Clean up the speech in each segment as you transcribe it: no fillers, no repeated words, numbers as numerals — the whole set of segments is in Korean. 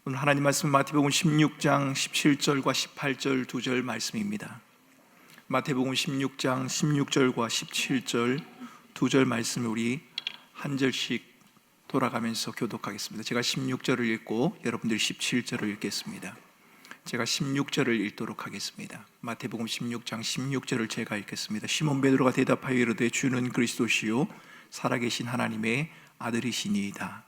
오늘 하나님 말씀 마태복음 16장 17절과 18절 2절 말씀입니다. 마태복음 16장 16절과 17절 2절 말씀을 우리 한 절씩 돌아가면서 교독하겠습니다. 제가 16절을 읽고 여러분들이 17절을 읽겠습니다. 제가 16절을 읽도록 하겠습니다. 마태복음 16장 16절을 제가 읽겠습니다. 시몬 베드로가 대답하여 이르되 주는 그리스도시요 살아계신 하나님의 아들이시니이다.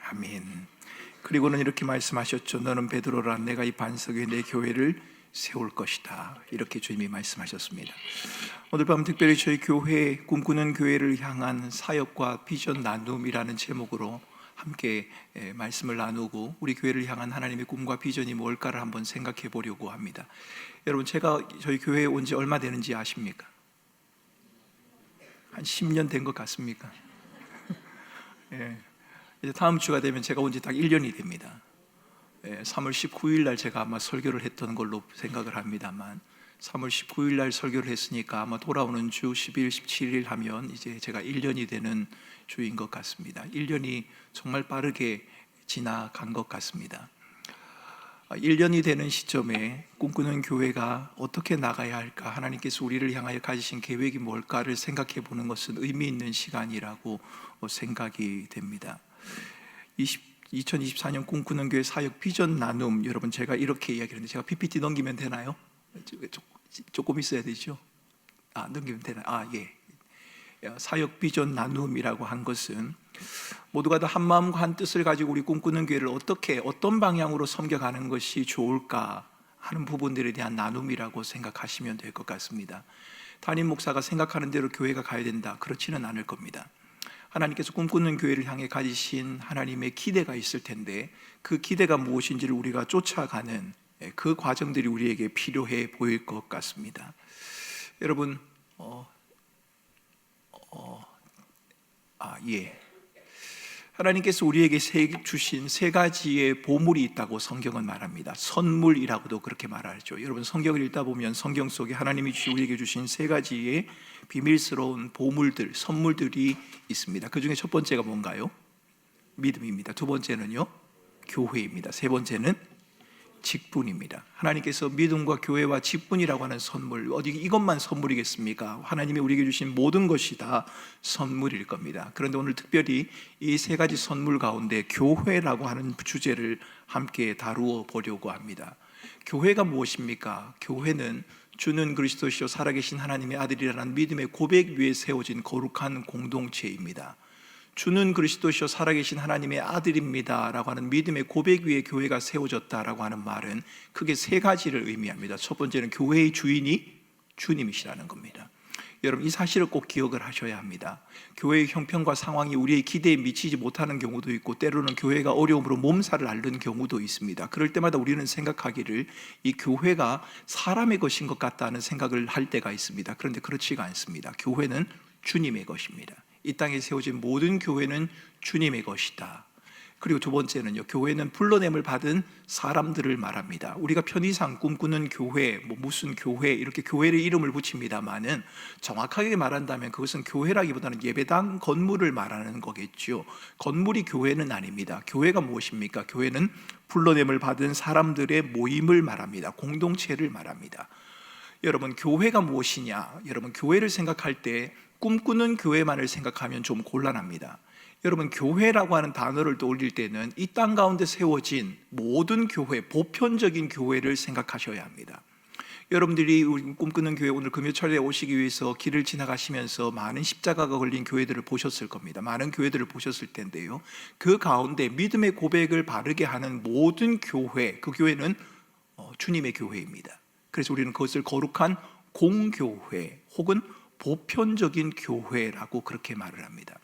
아멘. 그리고는 이렇게 말씀하셨죠. 너는 베드로라, 내가 이 반석 위에 내 교회를 세울 것이다. 이렇게 주님이 말씀하셨습니다. 오늘 밤 특별히 저희 교회, 꿈꾸는 교회를 향한 사역과 비전 나눔이라는 제목으로 함께 말씀을 나누고 우리 교회를 향한 하나님의 꿈과 비전이 뭘까를 한번 생각해 보려고 합니다. 여러분, 제가 저희 교회에 온 지 얼마 되는지 아십니까? 한 10년 된 것 같습니까? 예. 이제 다음 주가 되면 제가 온 지 딱 1년이 됩니다. 3월 19일 날 제가 아마 설교를 했던 걸로 생각을 합니다만 3월 19일 날 설교를 했으니까 아마 돌아오는 주 10일, 17일 하면 이제 제가 1년이 되는 주인 것 같습니다. 1년이 정말 빠르게 지나간 것 같습니다. 1년이 되는 시점에 꿈꾸는 교회가 어떻게 나가야 할까, 하나님께서 우리를 향하여 가지신 계획이 뭘까를 생각해 보는 것은 의미 있는 시간이라고 생각이 됩니다. 2024년 꿈꾸는 교회 사역 비전 나눔, 여러분 제가 이렇게 이야기했는데 제가 PPT 넘기면 되나요? 조금 있어야 되죠? 넘기면 되나요? 예. 사역 비전 나눔이라고 한 것은 모두가 다 한 마음과 한 뜻을 가지고 우리 꿈꾸는 교회를 어떤 방향으로 섬겨가는 것이 좋을까 하는 부분들에 대한 나눔이라고 생각하시면 될 것 같습니다. 담임 목사가 생각하는 대로 교회가 가야 된다, 그렇지는 않을 겁니다. 하나님께서 꿈꾸는 교회를 향해 가지신 하나님의 기대가 있을 텐데 그 기대가 무엇인지를 우리가 쫓아가는 그 과정들이 우리에게 필요해 보일 것 같습니다. 여러분, 하나님께서 우리에게 주신 세 가지의 보물이 있다고 성경은 말합니다. 선물이라고도 그렇게 말하죠. 여러분, 성경을 읽다 보면 성경 속에 하나님이 우리에게 주신 세 가지의 비밀스러운 보물들, 선물들이 있습니다. 그 중에 첫 번째가 뭔가요? 믿음입니다. 두 번째는요, 교회입니다. 세 번째는 직분입니다. 하나님께서 믿음과 교회와 직분이라고 하는 선물, 어디 이것만 선물이겠습니까? 하나님이 우리에게 주신 모든 것이 다 선물일 겁니다. 그런데 오늘 특별히 이 세 가지 선물 가운데 교회라고 하는 주제를 함께 다루어 보려고 합니다. 교회가 무엇입니까? 교회는 주는 그리스도시요 살아계신 하나님의 아들이라는 믿음의 고백 위에 세워진 거룩한 공동체입니다. 주는 그리스도시요 살아계신 하나님의 아들입니다 라고 하는 믿음의 고백 위에 교회가 세워졌다라고 하는 말은 크게 세 가지를 의미합니다. 첫 번째는 교회의 주인이 주님이시라는 겁니다. 여러분, 이 사실을 꼭 기억을 하셔야 합니다. 교회의 형편과 상황이 우리의 기대에 미치지 못하는 경우도 있고 때로는 교회가 어려움으로 몸살을 앓는 경우도 있습니다. 그럴 때마다 우리는 생각하기를 이 교회가 사람의 것인 것 같다는 생각을 할 때가 있습니다. 그런데 그렇지가 않습니다. 교회는 주님의 것입니다. 이 땅에 세워진 모든 교회는 주님의 것이다. 그리고 두 번째는요, 교회는 불러냄을 받은 사람들을 말합니다. 우리가 편의상 꿈꾸는 교회, 무슨 교회, 이렇게 교회의 이름을 붙입니다만은 정확하게 말한다면 그것은 교회라기보다는 예배당 건물을 말하는 거겠죠. 건물이 교회는 아닙니다. 교회가 무엇입니까? 교회는 불러냄을 받은 사람들의 모임을 말합니다. 공동체를 말합니다. 여러분, 교회가 무엇이냐? 여러분, 교회를 생각할 때 꿈꾸는 교회만을 생각하면 좀 곤란합니다. 여러분, 교회라고 하는 단어를 떠올릴 때는 이 땅 가운데 세워진 모든 교회, 보편적인 교회를 생각하셔야 합니다. 여러분들이 꿈꾸는 교회 오늘 금요철에 오시기 위해서 길을 지나가시면서 많은 십자가가 걸린 교회들을 보셨을 겁니다. 많은 교회들을 보셨을 텐데요, 그 가운데 믿음의 고백을 바르게 하는 모든 교회, 그 교회는 주님의 교회입니다. 그래서 우리는 그것을 거룩한 공교회 혹은 보편적인 교회라고 그렇게 말을 합니다.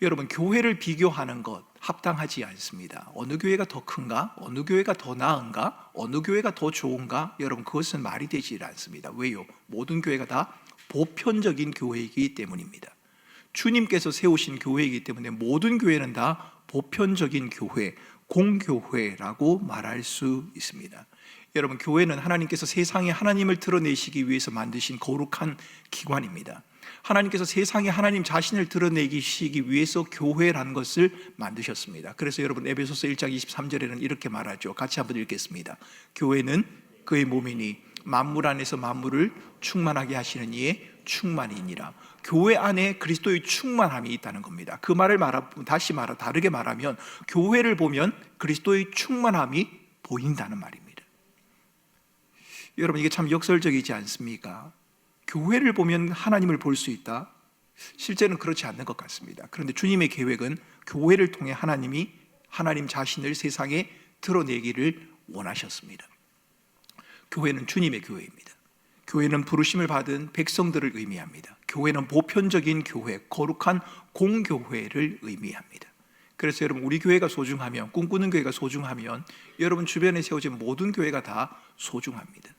여러분, 교회를 비교하는 것 합당하지 않습니다. 어느 교회가 더 큰가? 어느 교회가 더 나은가? 어느 교회가 더 좋은가? 여러분, 그것은 말이 되지 않습니다. 왜요? 모든 교회가 다 보편적인 교회이기 때문입니다. 주님께서 세우신 교회이기 때문에 모든 교회는 다 보편적인 교회, 공교회라고 말할 수 있습니다. 여러분, 교회는 하나님께서 세상에 하나님을 드러내시기 위해서 만드신 거룩한 기관입니다. 하나님께서 세상에 하나님 자신을 드러내시기 위해서 교회라는 것을 만드셨습니다. 그래서 여러분, 에베소서 1장 23절에는 이렇게 말하죠. 같이 한번 읽겠습니다. 교회는 그의 몸이니 만물 안에서 만물을 충만하게 하시는 이의 충만이니라. 교회 안에 그리스도의 충만함이 있다는 겁니다. 그 말을 다르게 말하면 교회를 보면 그리스도의 충만함이 보인다는 말입니다. 여러분, 이게 참 역설적이지 않습니까? 교회를 보면 하나님을 볼 수 있다? 실제는 그렇지 않는 것 같습니다. 그런데 주님의 계획은 교회를 통해 하나님 자신을 세상에 드러내기를 원하셨습니다. 교회는 주님의 교회입니다. 교회는 부르심을 받은 백성들을 의미합니다. 교회는 보편적인 교회, 거룩한 공교회를 의미합니다. 그래서 여러분, 우리 교회가 소중하면, 꿈꾸는 교회가 소중하면 여러분 주변에 세워진 모든 교회가 다 소중합니다.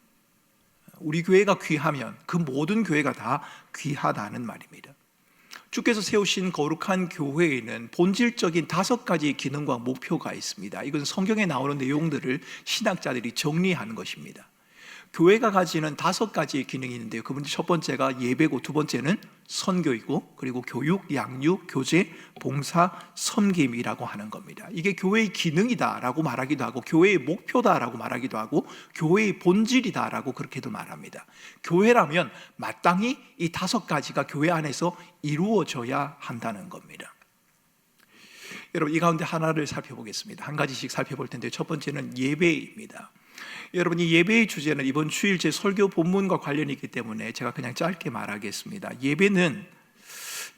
우리 교회가 귀하면 그 모든 교회가 다 귀하다는 말입니다. 주께서 세우신 거룩한 교회에는 본질적인 5가지 기능과 목표가 있습니다. 이건 성경에 나오는 내용들을 신학자들이 정리하는 것입니다. 교회가 가지는 5가지의 기능이 있는데요. 첫 번째가 예배고, 두 번째는 선교이고, 그리고 교육, 양육, 교제, 봉사, 섬김이라고 하는 겁니다. 이게 교회의 기능이다라고 말하기도 하고, 교회의 목표다라고 말하기도 하고, 교회의 본질이다라고 그렇게도 말합니다. 교회라면 마땅히 이 5가지가 교회 안에서 이루어져야 한다는 겁니다. 여러분, 이 가운데 하나를 살펴보겠습니다. 한 가지씩 살펴볼 텐데, 첫 번째는 예배입니다. 여러분, 이 예배의 주제는 이번 주일 제 설교 본문과 관련이 있기 때문에 제가 그냥 짧게 말하겠습니다. 예배는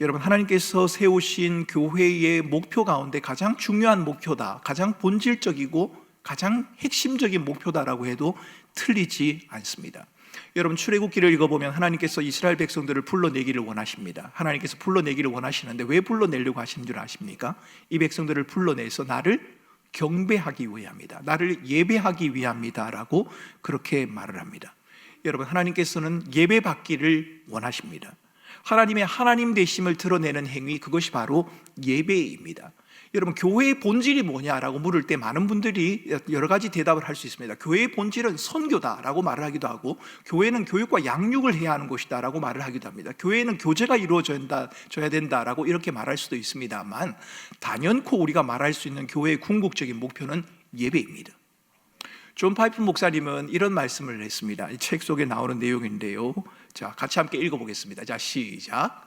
여러분, 하나님께서 세우신 교회의 목표 가운데 가장 중요한 목표다, 가장 본질적이고 가장 핵심적인 목표다라고 해도 틀리지 않습니다. 여러분, 출애굽기를 읽어보면 하나님께서 이스라엘 백성들을 불러내기를 원하십니다. 하나님께서 불러내기를 원하시는데 왜 불러내려고 하시는 줄 아십니까? 이 백성들을 불러내서 나를 경배하기 위함이다, 나를 예배하기 위함이다라고 그렇게 말을 합니다. 여러분, 하나님께서는 예배 받기를 원하십니다. 하나님의 하나님 되심을 드러내는 행위, 그것이 바로 예배입니다. 여러분, 교회의 본질이 뭐냐라고 물을 때 많은 분들이 여러 가지 대답을 할 수 있습니다. 교회의 본질은 선교다라고 말을 하기도 하고, 교회는 교육과 양육을 해야 하는 곳이다라고 말을 하기도 합니다. 교회는 교제가 이루어져야 된다라고 이렇게 말할 수도 있습니다만, 단연코 우리가 말할 수 있는 교회의 궁극적인 목표는 예배입니다. 존 파이프 목사님은 이런 말씀을 했습니다. 이 책 속에 나오는 내용인데요. 자, 같이 함께 읽어보겠습니다. 자, 시작.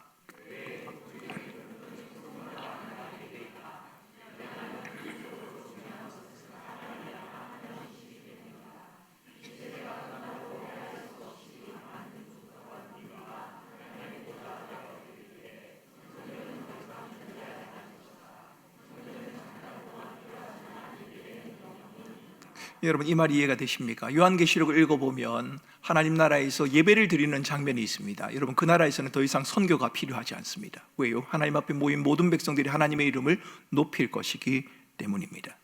여러분, 이 말이 이해가 되십니까? 요한계시록을 읽어보면 하나님 나라에서 예배를 드리는 장면이 있습니다. 여러분, 그 나라에서는 더 이상 선교가 필요하지 않습니다. 왜요? 하나님 앞에 모인 모든 백성들이 하나님의 이름을 높일 것이기 때문입니다.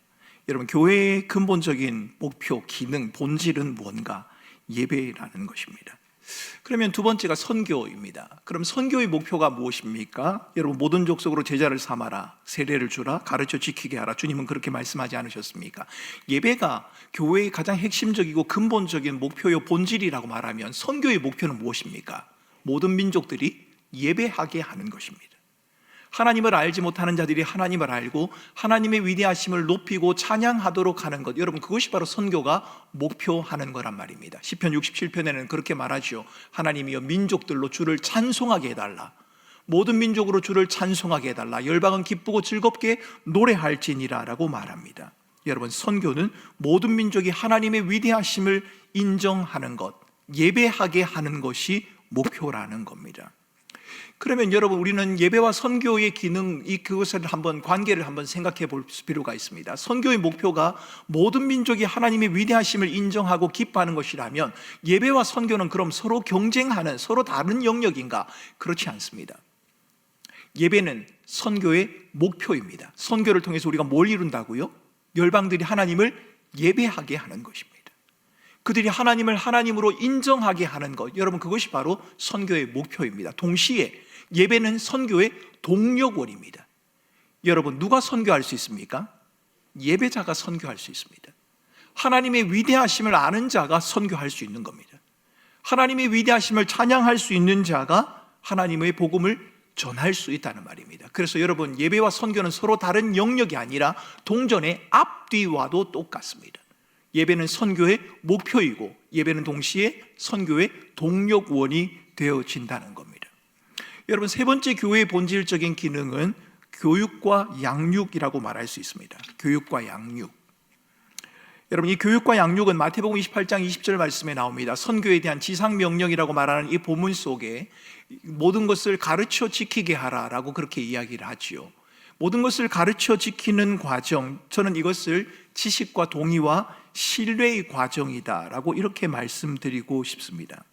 여러분, 교회의 근본적인 목표, 기능, 본질은 뭔가? 예배라는 것입니다. 그러면 두 번째가 선교입니다. 그럼 선교의 목표가 무엇입니까? 여러분, 모든 족속으로 제자를 삼아라, 세례를 주라, 가르쳐 지키게 하라. 주님은 그렇게 말씀하지 않으셨습니까? 예배가 교회의 가장 핵심적이고 근본적인 목표요 본질이라고 말하면 선교의 목표는 무엇입니까? 모든 민족들이 예배하게 하는 것입니다. 하나님을 알지 못하는 자들이 하나님을 알고 하나님의 위대하심을 높이고 찬양하도록 하는 것, 여러분, 그것이 바로 선교가 목표하는 거란 말입니다. 시편 67편에는 그렇게 말하죠. 하나님이여 민족들로 주를 찬송하게 해달라, 모든 민족으로 주를 찬송하게 해달라, 열방은 기쁘고 즐겁게 노래할지니라 라고 말합니다. 여러분, 선교는 모든 민족이 하나님의 위대하심을 인정하는 것, 예배하게 하는 것이 목표라는 겁니다. 그러면 여러분, 우리는 예배와 선교의 기능, 그것을 관계를 한번 생각해 볼 필요가 있습니다. 선교의 목표가 모든 민족이 하나님의 위대하심을 인정하고 기뻐하는 것이라면 예배와 선교는 그럼 서로 경쟁하는, 서로 다른 영역인가? 그렇지 않습니다. 예배는 선교의 목표입니다. 선교를 통해서 우리가 뭘 이룬다고요? 열방들이 하나님을 예배하게 하는 것입니다. 그들이 하나님을 하나님으로 인정하게 하는 것, 여러분, 그것이 바로 선교의 목표입니다. 동시에 예배는 선교의 동력원입니다. 여러분, 누가 선교할 수 있습니까? 예배자가 선교할 수 있습니다. 하나님의 위대하심을 아는 자가 선교할 수 있는 겁니다. 하나님의 위대하심을 찬양할 수 있는 자가 하나님의 복음을 전할 수 있다는 말입니다. 그래서 여러분, 예배와 선교는 서로 다른 영역이 아니라 동전의 앞뒤와도 똑같습니다. 예배는 선교의 목표이고 예배는 동시에 선교의 동력원이 되어진다는 겁니다. 여러분, 세 번째 교회의 본질적인 기능은 교육과 양육이라고 말할 수 있습니다. 교육과 양육. 여러분, 이 교육과 양육은 마태복음 28장 20절 말씀에 나옵니다. 선교에 대한 지상명령이라고 말하는 이 본문 속에 모든 것을 가르쳐 지키게 하라라고 그렇게 이야기를 하지요. 모든 것을 가르쳐 지키는 과정, 저는 이것을 지식과 동의와 신뢰의 과정이다라고 이렇게 말씀드리고 싶습니다.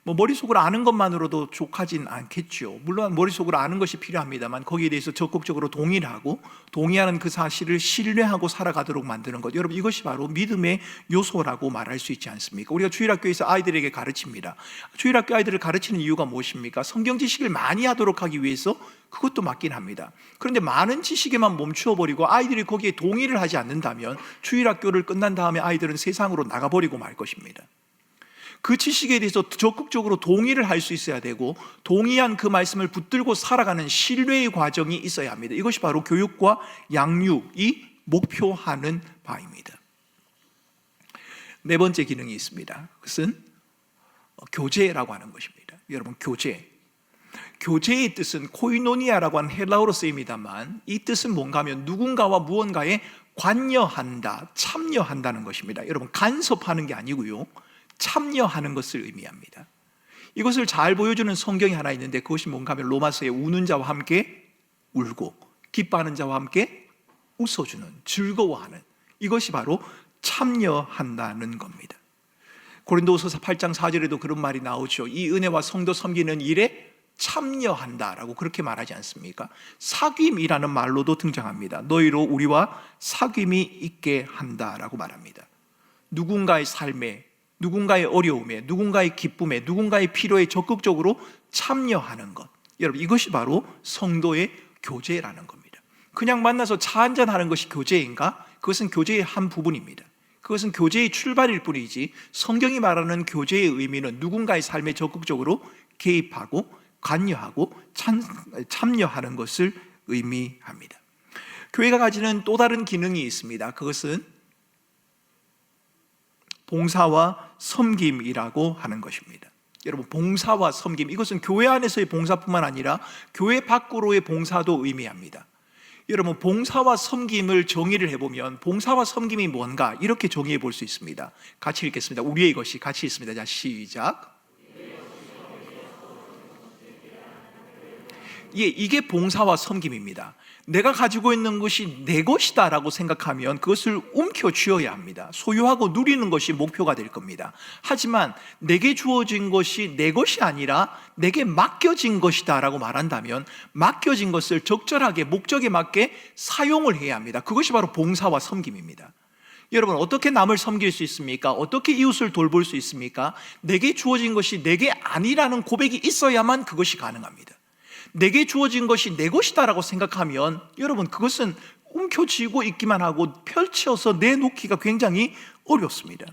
머릿속으로 아는 것만으로도 족하진 않겠죠. 물론 머릿속으로 아는 것이 필요합니다만 거기에 대해서 적극적으로 동의를 하고 동의하는 그 사실을 신뢰하고 살아가도록 만드는 것, 여러분, 이것이 바로 믿음의 요소라고 말할 수 있지 않습니까? 우리가 주일학교에서 아이들에게 가르칩니다. 주일학교 아이들을 가르치는 이유가 무엇입니까? 성경 지식을 많이 하도록 하기 위해서. 그것도 맞긴 합니다. 그런데 많은 지식에만 멈추어버리고 아이들이 거기에 동의를 하지 않는다면 주일학교를 끝난 다음에 아이들은 세상으로 나가버리고 말 것입니다. 그 지식에 대해서 적극적으로 동의를 할 수 있어야 되고 동의한 그 말씀을 붙들고 살아가는 신뢰의 과정이 있어야 합니다. 이것이 바로 교육과 양육이 목표하는 바입니다. 네 번째 기능이 있습니다. 그것은 교제라고 하는 것입니다. 여러분, 교제의 뜻은 코이노니아라고 하는 헬라어로 쓰입니다만 이 뜻은 뭔가 하면 누군가와 무언가에 관여한다, 참여한다는 것입니다. 여러분, 간섭하는 게 아니고요, 참여하는 것을 의미합니다. 이것을 잘 보여주는 성경이 하나 있는데 그것이 뭔가 하면 로마서에 우는 자와 함께 울고 기뻐하는 자와 함께 웃어주는, 즐거워하는, 이것이 바로 참여한다는 겁니다. 고린도후서 8장 4절에도 그런 말이 나오죠. 이 은혜와 성도 섬기는 일에 참여한다라고 그렇게 말하지 않습니까? 사귐이라는 말로도 등장합니다. 너희로 우리와 사귐이 있게 한다라고 말합니다. 누군가의 삶에, 누군가의 어려움에, 누군가의 기쁨에, 누군가의 필요에 적극적으로 참여하는 것, 여러분, 이것이 바로 성도의 교제라는 겁니다. 그냥 만나서 차 한잔하는 것이 교제인가? 그것은 교제의 한 부분입니다. 그것은 교제의 출발일 뿐이지 성경이 말하는 교제의 의미는 누군가의 삶에 적극적으로 개입하고 관여하고 참여하는 것을 의미합니다. 교회가 가지는 또 다른 기능이 있습니다. 그것은 봉사와 섬김이라고 하는 것입니다. 여러분, 봉사와 섬김, 이것은 교회 안에서의 봉사뿐만 아니라 교회 밖으로의 봉사도 의미합니다. 여러분, 봉사와 섬김을 정의를 해보면 봉사와 섬김이 뭔가 이렇게 정의해 볼 수 있습니다. 같이 읽겠습니다. 우리의 것이 같이 있습니다. 자, 시작. 예, 이게 봉사와 섬김입니다. 내가 가지고 있는 것이 내 것이다 라고 생각하면 그것을 움켜쥐어야 합니다. 소유하고 누리는 것이 목표가 될 겁니다. 하지만 내게 주어진 것이 내 것이 아니라 내게 맡겨진 것이다 라고 말한다면 맡겨진 것을 적절하게 목적에 맞게 사용을 해야 합니다. 그것이 바로 봉사와 섬김입니다. 여러분, 어떻게 남을 섬길 수 있습니까? 어떻게 이웃을 돌볼 수 있습니까? 내게 주어진 것이 내게 아니라는 고백이 있어야만 그것이 가능합니다. 내게 주어진 것이 내 것이다 라고 생각하면 여러분, 그것은 움켜쥐고 있기만 하고 펼쳐서 내놓기가 굉장히 어렵습니다.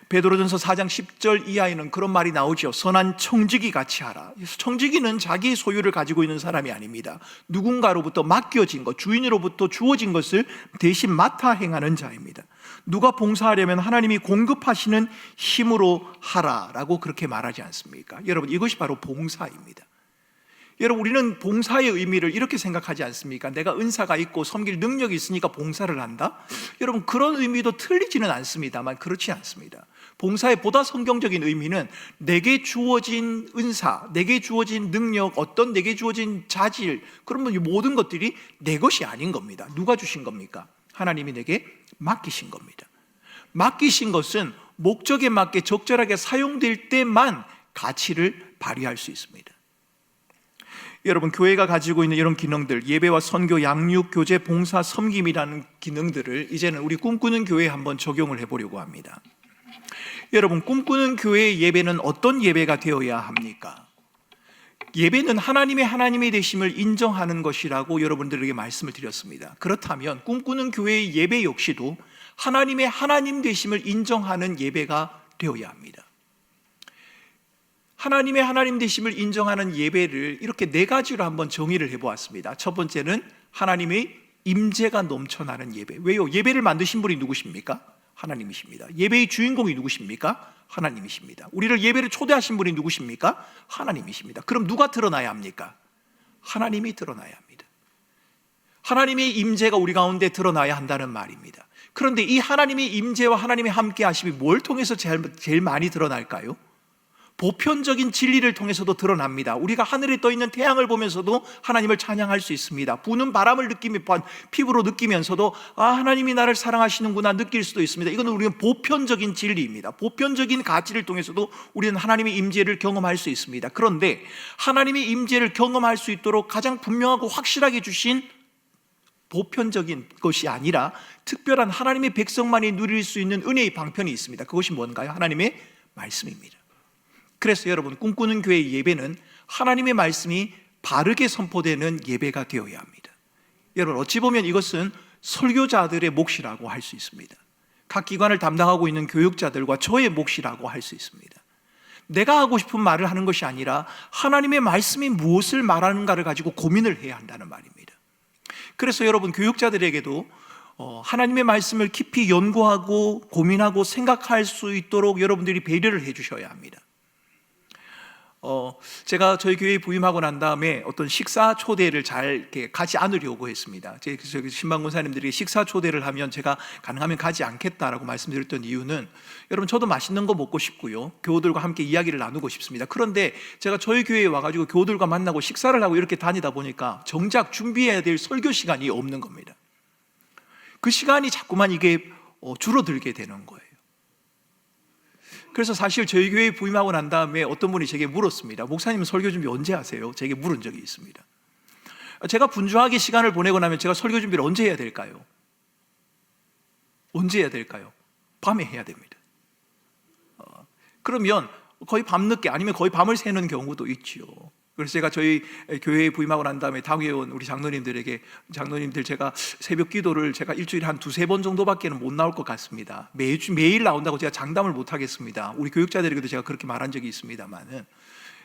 베드로전서 4장 10절 이하에는 그런 말이 나오죠. 선한 청지기 같이 하라. 청지기는 자기 소유를 가지고 있는 사람이 아닙니다. 누군가로부터 맡겨진 것, 주인으로부터 주어진 것을 대신 맡아 행하는 자입니다. 누가 봉사하려면 하나님이 공급하시는 힘으로 하라라고 그렇게 말하지 않습니까? 여러분, 이것이 바로 봉사입니다. 여러분, 우리는 봉사의 의미를 이렇게 생각하지 않습니까? 내가 은사가 있고 섬길 능력이 있으니까 봉사를 한다? 여러분, 그런 의미도 틀리지는 않습니다만 그렇지 않습니다. 봉사의 보다 성경적인 의미는 내게 주어진 은사, 내게 주어진 능력, 어떤 내게 주어진 자질, 그러면 이 모든 것들이 내 것이 아닌 겁니다. 누가 주신 겁니까? 하나님이 내게 맡기신 겁니다. 맡기신 것은 목적에 맞게 적절하게 사용될 때만 가치를 발휘할 수 있습니다. 여러분, 교회가 가지고 있는 이런 기능들, 예배와 선교, 양육, 교제, 봉사, 섬김이라는 기능들을 이제는 우리 꿈꾸는 교회에 한번 적용을 해보려고 합니다. 여러분, 꿈꾸는 교회의 예배는 어떤 예배가 되어야 합니까? 예배는 하나님의 되심을 인정하는 것이라고 여러분들에게 말씀을 드렸습니다. 그렇다면 꿈꾸는 교회의 예배 역시도 하나님의 하나님 되심을 인정하는 예배가 되어야 합니다. 하나님의 하나님 되심을 인정하는 예배를 이렇게 네 가지로 한번 정의를 해보았습니다. 첫 번째는 하나님의 임재가 넘쳐나는 예배. 왜요? 예배를 만드신 분이 누구십니까? 하나님이십니다. 예배의 주인공이 누구십니까? 하나님이십니다. 우리를 예배를 초대하신 분이 누구십니까? 하나님이십니다. 그럼 누가 드러나야 합니까? 하나님이 드러나야 합니다. 하나님의 임재가 우리 가운데 드러나야 한다는 말입니다. 그런데 이 하나님의 임재와 하나님의 함께 하심이 뭘 통해서 제일 많이 드러날까요? 보편적인 진리를 통해서도 드러납니다. 우리가 하늘에 떠 있는 태양을 보면서도 하나님을 찬양할 수 있습니다. 부는 바람을 피부로 느끼면서도 하나님이 나를 사랑하시는구나 느낄 수도 있습니다. 이건 우리는 보편적인 진리입니다. 보편적인 가치를 통해서도 우리는 하나님의 임재를 경험할 수 있습니다. 그런데 하나님의 임재를 경험할 수 있도록 가장 분명하고 확실하게 주신 보편적인 것이 아니라 특별한 하나님의 백성만이 누릴 수 있는 은혜의 방편이 있습니다. 그것이 뭔가요? 하나님의 말씀입니다. 그래서 여러분, 꿈꾸는 교회의 예배는 하나님의 말씀이 바르게 선포되는 예배가 되어야 합니다. 여러분, 어찌 보면 이것은 설교자들의 몫이라고 할 수 있습니다. 각 기관을 담당하고 있는 교육자들과 저의 몫이라고 할 수 있습니다. 내가 하고 싶은 말을 하는 것이 아니라 하나님의 말씀이 무엇을 말하는가를 가지고 고민을 해야 한다는 말입니다. 그래서 여러분, 교육자들에게도 하나님의 말씀을 깊이 연구하고 고민하고 생각할 수 있도록 여러분들이 배려를 해 주셔야 합니다. 제가 저희 교회에 부임하고 난 다음에 어떤 식사 초대를 잘 이렇게 가지 않으려고 했습니다. 저희 신방군사님들이 식사 초대를 하면 제가 가능하면 가지 않겠다라고 말씀드렸던 이유는, 여러분, 저도 맛있는 거 먹고 싶고요, 교우들과 함께 이야기를 나누고 싶습니다. 그런데 제가 저희 교회에 와가지고 교우들과 만나고 식사를 하고 이렇게 다니다 보니까 정작 준비해야 될 설교 시간이 없는 겁니다. 그 시간이 자꾸만 이게 줄어들게 되는 거예요. 그래서 사실 저희 교회에 부임하고 난 다음에 어떤 분이 제게 물었습니다. 목사님은 설교 준비 언제 하세요? 제게 물은 적이 있습니다. 제가 분주하게 시간을 보내고 나면 제가 설교 준비를 언제 해야 될까요? 언제 해야 될까요? 밤에 해야 됩니다. 그러면 거의 밤늦게, 아니면 거의 밤을 새는 경우도 있지요. 그래서 제가 저희 교회에 부임하고 난 다음에 당회에 온 우리 장로님들에게, 장로님들, 제가 새벽 기도를 제가 일주일에 한 2-3번 정도밖에 못 나올 것 같습니다. 매일 나온다고 제가 장담을 못 하겠습니다. 우리 교육자들에게도 제가 그렇게 말한 적이 있습니다만은,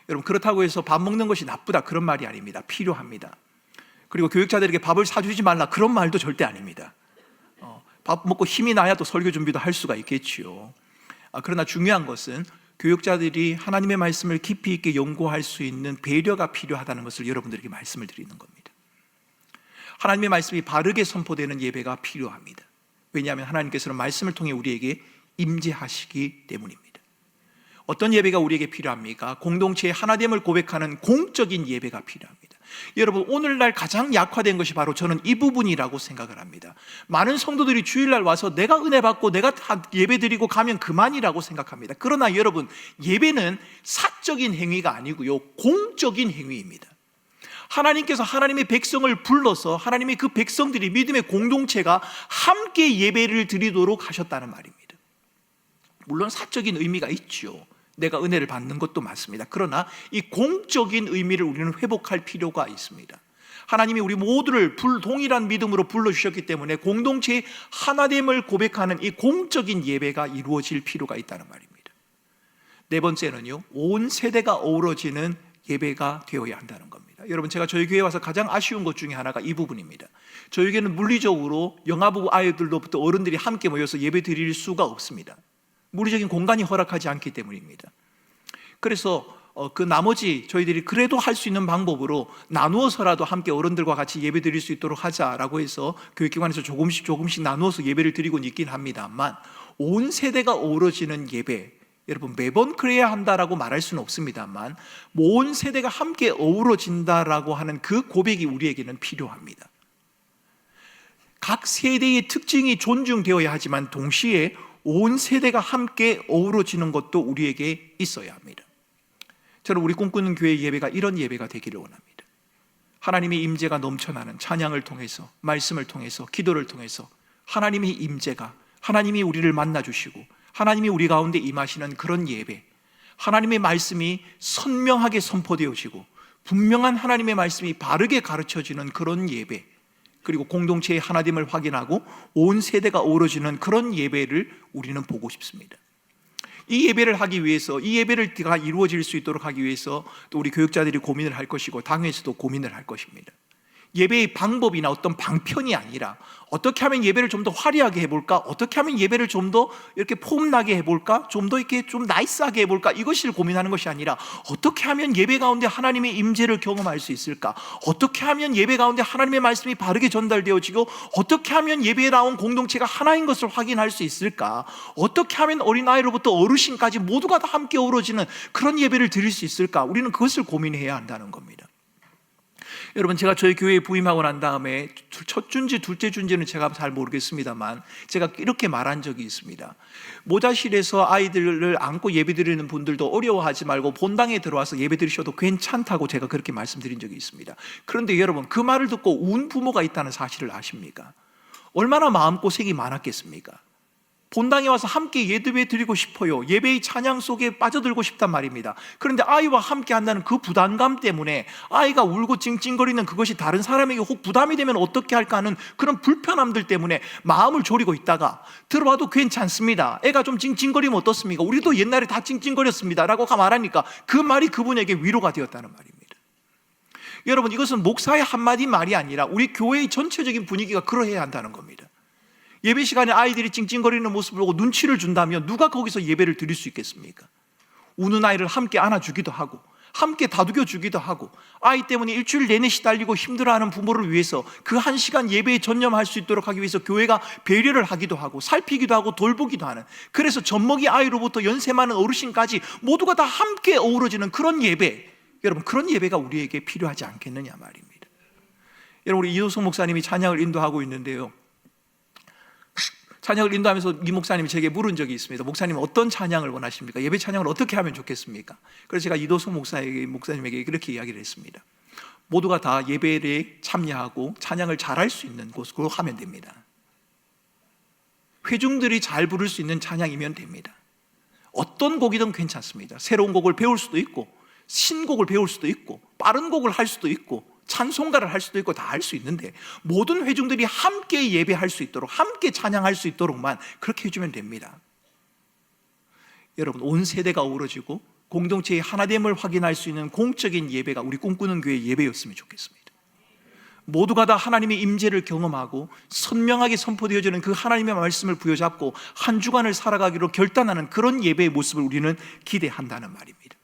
여러분, 그렇다고 해서 밥 먹는 것이 나쁘다 그런 말이 아닙니다. 필요합니다. 그리고 교육자들에게 밥을 사주지 말라 그런 말도 절대 아닙니다. 밥 먹고 힘이 나야 또 설교 준비도 할 수가 있겠지요. 그러나 중요한 것은 교육자들이 하나님의 말씀을 깊이 있게 연구할 수 있는 배려가 필요하다는 것을 여러분들에게 말씀을 드리는 겁니다. 하나님의 말씀이 바르게 선포되는 예배가 필요합니다. 왜냐하면 하나님께서는 말씀을 통해 우리에게 임재하시기 때문입니다. 어떤 예배가 우리에게 필요합니까? 공동체의 하나됨을 고백하는 공적인 예배가 필요합니다. 여러분, 오늘날 가장 약화된 것이 바로 저는 이 부분이라고 생각을 합니다. 많은 성도들이 주일날 와서 내가 은혜 받고 내가 다 예배 드리고 가면 그만이라고 생각합니다. 그러나 여러분, 예배는 사적인 행위가 아니고요, 공적인 행위입니다. 하나님께서 하나님의 백성을 불러서 하나님의 그 백성들이, 믿음의 공동체가 함께 예배를 드리도록 하셨다는 말입니다. 물론 사적인 의미가 있죠. 내가 은혜를 받는 것도 맞습니다. 그러나 이 공적인 의미를 우리는 회복할 필요가 있습니다. 하나님이 우리 모두를 동일한 믿음으로 불러주셨기 때문에 공동체의 하나됨을 고백하는 이 공적인 예배가 이루어질 필요가 있다는 말입니다. 네 번째는요, 온 세대가 어우러지는 예배가 되어야 한다는 겁니다. 여러분, 제가 저희 교회에 와서 가장 아쉬운 것 중에 하나가 이 부분입니다. 저희 교회는 물리적으로 영아부 아이들로부터 어른들이 함께 모여서 예배 드릴 수가 없습니다. 물리적인 공간이 허락하지 않기 때문입니다. 그래서 그 나머지 저희들이 그래도 할 수 있는 방법으로 나누어서라도 함께 어른들과 같이 예배 드릴 수 있도록 하자라고 해서 교육기관에서 조금씩 나누어서 예배를 드리고는 있긴 합니다만, 온 세대가 어우러지는 예배, 여러분, 매번 그래야 한다라고 말할 수는 없습니다만, 온 세대가 함께 어우러진다라고 하는 그 고백이 우리에게는 필요합니다. 각 세대의 특징이 존중되어야 하지만 동시에 온 세대가 함께 어우러지는 것도 우리에게 있어야 합니다. 저는 우리 꿈꾸는 교회 예배가 이런 예배가 되기를 원합니다. 하나님의 임재가 넘쳐나는 찬양을 통해서, 말씀을 통해서, 기도를 통해서 하나님의 임재가, 하나님이 우리를 만나주시고 하나님이 우리 가운데 임하시는 그런 예배, 하나님의 말씀이 선명하게 선포되어지고 분명한 하나님의 말씀이 바르게 가르쳐지는 그런 예배, 그리고 공동체의 하나됨을 확인하고 온 세대가 어우러지는 그런 예배를 우리는 보고 싶습니다. 이 예배를 하기 위해서, 이 예배를 이루어질 수 있도록 하기 위해서 또 우리 교육자들이 고민을 할 것이고 당회에서도 고민을 할 것입니다. 예배의 방법이나 어떤 방편이 아니라 어떻게 하면 예배를 좀 더 화려하게 해볼까? 어떻게 하면 예배를 좀 더 이렇게 폼나게 해볼까? 좀 더 이렇게 좀 나이스하게 해볼까? 이것을 고민하는 것이 아니라 어떻게 하면 예배 가운데 하나님의 임재를 경험할 수 있을까? 어떻게 하면 예배 가운데 하나님의 말씀이 바르게 전달되어지고 어떻게 하면 예배에 나온 공동체가 하나인 것을 확인할 수 있을까? 어떻게 하면 어린아이로부터 어르신까지 모두가 다 함께 어우러지는 그런 예배를 드릴 수 있을까? 우리는 그것을 고민해야 한다는 겁니다. 여러분, 제가 저희 교회에 부임하고 난 다음에 첫 주인지 둘째 주인지는 제가 잘 모르겠습니다만 제가 이렇게 말한 적이 있습니다. 모자실에서 아이들을 안고 예배드리는 분들도 어려워하지 말고 본당에 들어와서 예배드리셔도 괜찮다고 제가 그렇게 말씀드린 적이 있습니다. 그런데 여러분, 그 말을 듣고 운 부모가 있다는 사실을 아십니까? 얼마나 마음고생이 많았겠습니까? 본당에 와서 함께 예배 드리고 싶어요. 예배의 찬양 속에 빠져들고 싶단 말입니다. 그런데 아이와 함께 한다는 그 부담감 때문에 아이가 울고 찡찡거리는 그것이 다른 사람에게 혹 부담이 되면 어떻게 할까 하는 그런 불편함들 때문에 마음을 졸이고 있다가 들어와도 괜찮습니다. 애가 좀 찡찡거리면 어떻습니까? 우리도 옛날에 다 찡찡거렸습니다 라고 말하니까 그 말이 그분에게 위로가 되었다는 말입니다. 여러분, 이것은 목사의 한마디 말이 아니라 우리 교회의 전체적인 분위기가 그러해야 한다는 겁니다. 예배 시간에 아이들이 찡찡거리는 모습을 보고 눈치를 준다면 누가 거기서 예배를 드릴 수 있겠습니까? 우는 아이를 함께 안아주기도 하고 함께 다독여주기도 하고 아이 때문에 일주일 내내 시달리고 힘들어하는 부모를 위해서 그 한 시간 예배에 전념할 수 있도록 하기 위해서 교회가 배려를 하기도 하고 살피기도 하고 돌보기도 하는, 그래서 젖먹이 아이로부터 연세 많은 어르신까지 모두가 다 함께 어우러지는 그런 예배, 여러분, 그런 예배가 우리에게 필요하지 않겠느냐 말입니다. 여러분, 우리 이호성 목사님이 찬양을 인도하고 있는데요, 찬양을 인도하면서 이 목사님이 제게 물은 적이 있습니다. 목사님, 어떤 찬양을 원하십니까? 예배 찬양을 어떻게 하면 좋겠습니까? 그래서 제가 이도수 목사님에게 그렇게 이야기를 했습니다. 모두가 다 예배에 참여하고 찬양을 잘할 수 있는 곳으로 하면 됩니다. 회중들이 잘 부를 수 있는 찬양이면 됩니다. 어떤 곡이든 괜찮습니다. 새로운 곡을 배울 수도 있고 신곡을 배울 수도 있고 빠른 곡을 할 수도 있고 찬송가를 할 수도 있고 다 할 수 있는데 모든 회중들이 함께 예배할 수 있도록, 함께 찬양할 수 있도록만 그렇게 해주면 됩니다. 여러분, 온 세대가 어우러지고 공동체의 하나됨을 확인할 수 있는 공적인 예배가 우리 꿈꾸는 교회의 예배였으면 좋겠습니다. 모두가 다 하나님의 임재를 경험하고 선명하게 선포되어지는 그 하나님의 말씀을 부여잡고 한 주간을 살아가기로 결단하는 그런 예배의 모습을 우리는 기대한다는 말입니다.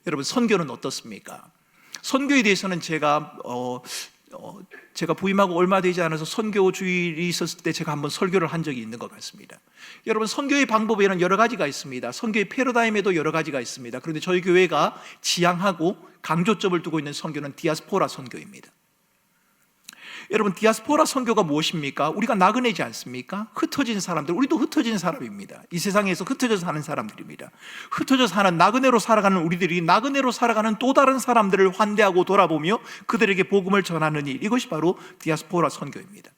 여러분, 선교는 어떻습니까? 선교에 대해서는 제가 부임하고 얼마 되지 않아서 선교 주일이 있었을 때 제가 한번 설교를 한 적이 있는 것 같습니다. 여러분, 선교의 방법에는 여러 가지가 있습니다. 선교의 패러다임에도 여러 가지가 있습니다. 그런데 저희 교회가 지향하고 강조점을 두고 있는 선교는 디아스포라 선교입니다. 여러분, 디아스포라 선교가 무엇입니까? 우리가 나그네지 않습니까? 흩어진 사람들, 우리도 흩어진 사람입니다. 이 세상에서 흩어져 사는 사람들입니다. 흩어져 사는, 나그네로 살아가는 우리들이 나그네로 살아가는 또 다른 사람들을 환대하고 돌아보며 그들에게 복음을 전하는 일, 이것이 바로 디아스포라 선교입니다.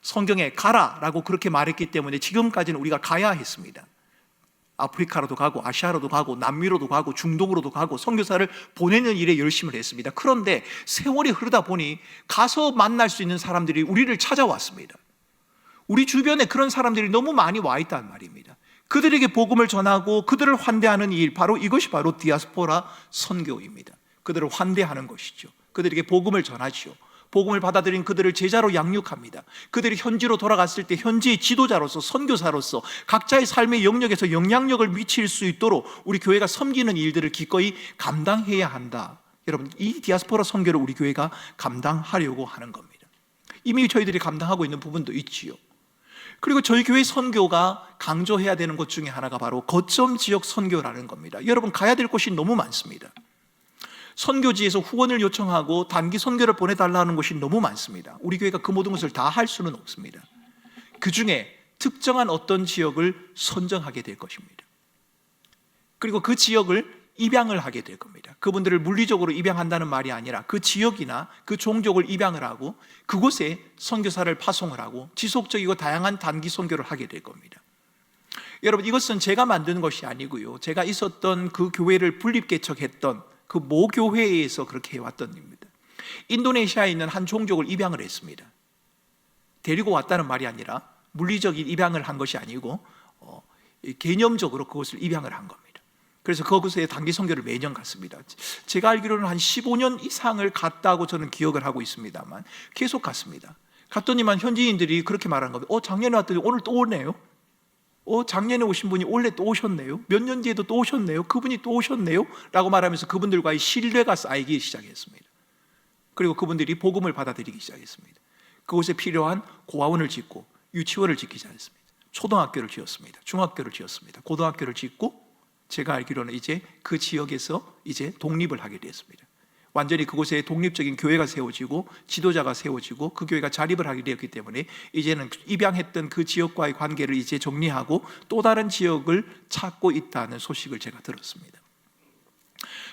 성경에 가라라고 그렇게 말했기 때문에 지금까지는 우리가 가야 했습니다. 아프리카로도 가고 아시아로도 가고 남미로도 가고 중동으로도 가고 선교사를 보내는 일에 열심을 했습니다. 그런데 세월이 흐르다 보니 가서 만날 수 있는 사람들이 우리를 찾아왔습니다. 우리 주변에 그런 사람들이 너무 많이 와 있단 말입니다. 그들에게 복음을 전하고 그들을 환대하는 일, 바로 이것이 바로 디아스포라 선교입니다. 그들을 환대하는 것이죠. 그들에게 복음을 전하지요. 복음을 받아들인 그들을 제자로 양육합니다. 그들이 현지로 돌아갔을 때 현지의 지도자로서, 선교사로서 각자의 삶의 영역에서 영향력을 미칠 수 있도록 우리 교회가 섬기는 일들을 기꺼이 감당해야 한다. 여러분, 이 디아스포라 선교를 우리 교회가 감당하려고 하는 겁니다. 이미 저희들이 감당하고 있는 부분도 있지요. 그리고 저희 교회 선교가 강조해야 되는 것 중에 하나가 바로 거점 지역 선교라는 겁니다. 여러분, 가야 될 곳이 너무 많습니다. 선교지에서 후원을 요청하고 단기 선교를 보내달라는 것이 너무 많습니다. 우리 교회가 그 모든 것을 다 할 수는 없습니다. 그 중에 특정한 어떤 지역을 선정하게 될 것입니다. 그리고 그 지역을 입양을 하게 될 겁니다. 그분들을 물리적으로 입양한다는 말이 아니라 그 지역이나 그 종족을 입양을 하고 그곳에 선교사를 파송을 하고 지속적이고 다양한 단기 선교를 하게 될 겁니다. 여러분, 이것은 제가 만든 것이 아니고요, 제가 있었던 그 교회를 분립개척했던 그 모교회에서 그렇게 해왔던 일입니다. 인도네시아에 있는 한 종족을 입양을 했습니다. 데리고 왔다는 말이 아니라 물리적인 입양을 한 것이 아니고 개념적으로 그것을 입양을 한 겁니다. 그래서 그곳에 단기 선교를 매년 갔습니다. 제가 알기로는 한 15년 이상을 갔다고 저는 기억을 하고 있습니다만 계속 갔습니다. 갔더니만 현지인들이 그렇게 말하는 겁니다. 작년에 왔더니 오늘 또 오네요. 작년에 오신 분이 올해 또 오셨네요. 몇 년 뒤에도 또 오셨네요. 그분이 또 오셨네요. 라고 말하면서 그분들과의 신뢰가 쌓이기 시작했습니다. 그리고 그분들이 복음을 받아들이기 시작했습니다. 그곳에 필요한 고아원을 짓고 유치원을 짓기 시작했습니다. 초등학교를 지었습니다. 중학교를 지었습니다. 고등학교를 짓고 제가 알기로는 이제 그 지역에서 이제 독립을 하게 되었습니다. 완전히 그곳에 독립적인 교회가 세워지고 지도자가 세워지고 그 교회가 자립을 하게 되었기 때문에 이제는 입양했던 그 지역과의 관계를 이제 정리하고 또 다른 지역을 찾고 있다는 소식을 제가 들었습니다.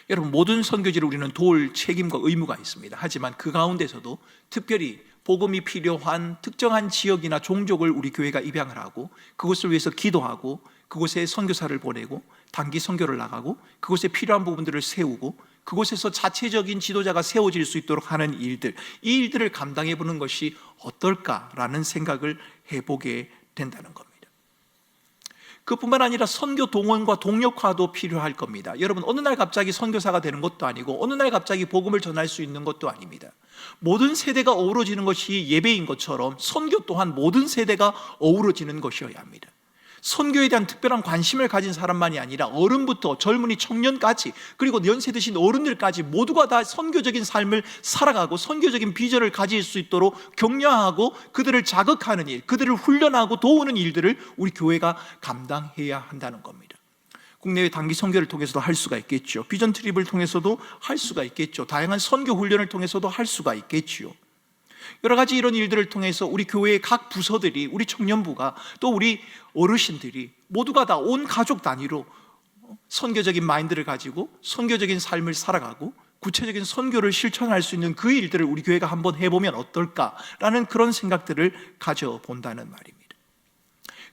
여러분, 모든 선교지를 우리는 도울 책임과 의무가 있습니다. 하지만 그 가운데서도 특별히 복음이 필요한 특정한 지역이나 종족을 우리 교회가 입양을 하고 그곳을 위해서 기도하고 그곳에 선교사를 보내고 단기 선교를 나가고 그곳에 필요한 부분들을 세우고 그곳에서 자체적인 지도자가 세워질 수 있도록 하는 일들, 이 일들을 감당해 보는 것이 어떨까라는 생각을 해보게 된다는 겁니다. 그뿐만 아니라 선교 동원과 동력화도 필요할 겁니다. 여러분, 어느 날 갑자기 선교사가 되는 것도 아니고 어느 날 갑자기 복음을 전할 수 있는 것도 아닙니다. 모든 세대가 어우러지는 것이 예배인 것처럼 선교 또한 모든 세대가 어우러지는 것이어야 합니다. 선교에 대한 특별한 관심을 가진 사람만이 아니라 어른부터 젊은이, 청년까지 그리고 연세 드신 어른들까지 모두가 다 선교적인 삶을 살아가고 선교적인 비전을 가질 수 있도록 격려하고 그들을 자극하는 일, 그들을 훈련하고 도우는 일들을 우리 교회가 감당해야 한다는 겁니다. 국내외 단기 선교를 통해서도 할 수가 있겠죠. 비전 트립을 통해서도 할 수가 있겠죠. 다양한 선교 훈련을 통해서도 할 수가 있겠죠. 여러 가지 이런 일들을 통해서 우리 교회의 각 부서들이, 우리 청년부가, 또 우리 어르신들이 모두가 다 온 가족 단위로 선교적인 마인드를 가지고 선교적인 삶을 살아가고 구체적인 선교를 실천할 수 있는 그 일들을 우리 교회가 한번 해보면 어떨까라는 그런 생각들을 가져본다는 말입니다.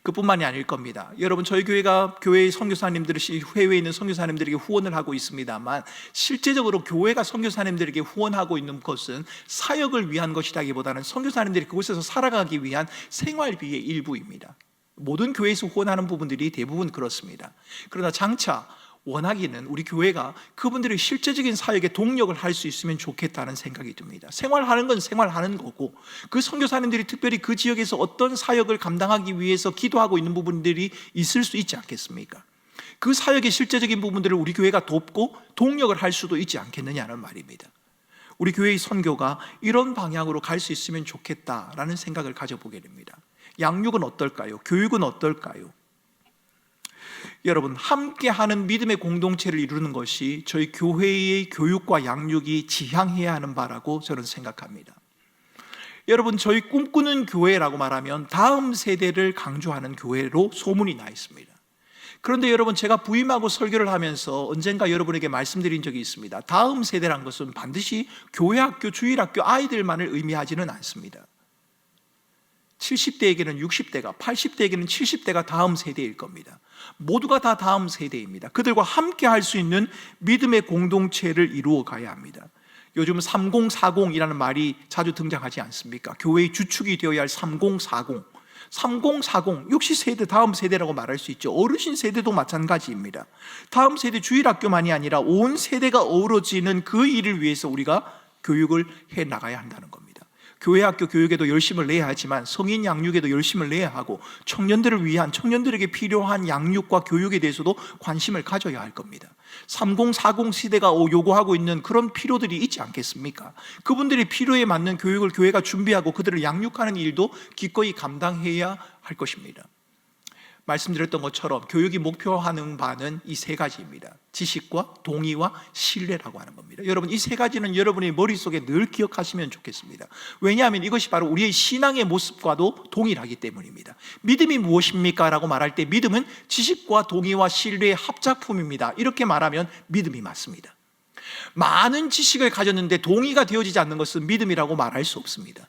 그뿐만이 아닐 겁니다. 여러분, 저희 교회가 교회의 선교사님들이 해외에 있는 선교사님들에게 후원을 하고 있습니다만 실제적으로 교회가 선교사님들에게 후원하고 있는 것은 사역을 위한 것이라기보다는 선교사님들이 그곳에서 살아가기 위한 생활비의 일부입니다. 모든 교회에서 후원하는 부분들이 대부분 그렇습니다. 그러나 장차 원하기는 우리 교회가 그분들의 실제적인 사역에 동력을 할 수 있으면 좋겠다는 생각이 듭니다. 생활하는 건 생활하는 거고 그 선교사님들이 특별히 그 지역에서 어떤 사역을 감당하기 위해서 기도하고 있는 부분들이 있을 수 있지 않겠습니까? 그 사역의 실제적인 부분들을 우리 교회가 돕고 동력을 할 수도 있지 않겠느냐는 말입니다. 우리 교회의 선교가 이런 방향으로 갈 수 있으면 좋겠다라는 생각을 가져보게 됩니다. 양육은 어떨까요? 교육은 어떨까요? 여러분, 함께하는 믿음의 공동체를 이루는 것이 저희 교회의 교육과 양육이 지향해야 하는 바라고 저는 생각합니다. 여러분, 저희 꿈꾸는 교회라고 말하면 다음 세대를 강조하는 교회로 소문이 나 있습니다. 그런데 여러분, 제가 부임하고 설교를 하면서 언젠가 여러분에게 말씀드린 적이 있습니다. 다음 세대란 것은 반드시 교회학교, 주일학교 아이들만을 의미하지는 않습니다. 70대에게는 60대가, 80대에게는 70대가 다음 세대일 겁니다. 모두가 다 다음 세대입니다. 그들과 함께 할 수 있는 믿음의 공동체를 이루어 가야 합니다. 요즘 3040이라는 말이 자주 등장하지 않습니까? 교회의 주축이 되어야 할 3040. 3040, 역시 세대, 다음 세대라고 말할 수 있죠. 어르신 세대도 마찬가지입니다. 다음 세대 주일학교만이 아니라 온 세대가 어우러지는 그 일을 위해서 우리가 교육을 해 나가야 한다는 겁니다. 교회 학교 교육에도 열심을 내야 하지만 성인 양육에도 열심을 내야 하고 청년들을 위한, 청년들에게 필요한 양육과 교육에 대해서도 관심을 가져야 할 겁니다. 3040 시대가 요구하고 있는 그런 필요들이 있지 않겠습니까? 그분들의 필요에 맞는 교육을 교회가 준비하고 그들을 양육하는 일도 기꺼이 감당해야 할 것입니다. 말씀드렸던 것처럼 교육이 목표하는 바는 이 세 가지입니다. 지식과 동의와 신뢰라고 하는 겁니다. 여러분, 이 세 가지는 여러분의 머릿속에 늘 기억하시면 좋겠습니다. 왜냐하면 이것이 바로 우리의 신앙의 모습과도 동일하기 때문입니다. 믿음이 무엇입니까? 라고 말할 때 믿음은 지식과 동의와 신뢰의 합작품입니다. 이렇게 말하면 믿음이 맞습니다. 많은 지식을 가졌는데 동의가 되어지지 않는 것은 믿음이라고 말할 수 없습니다.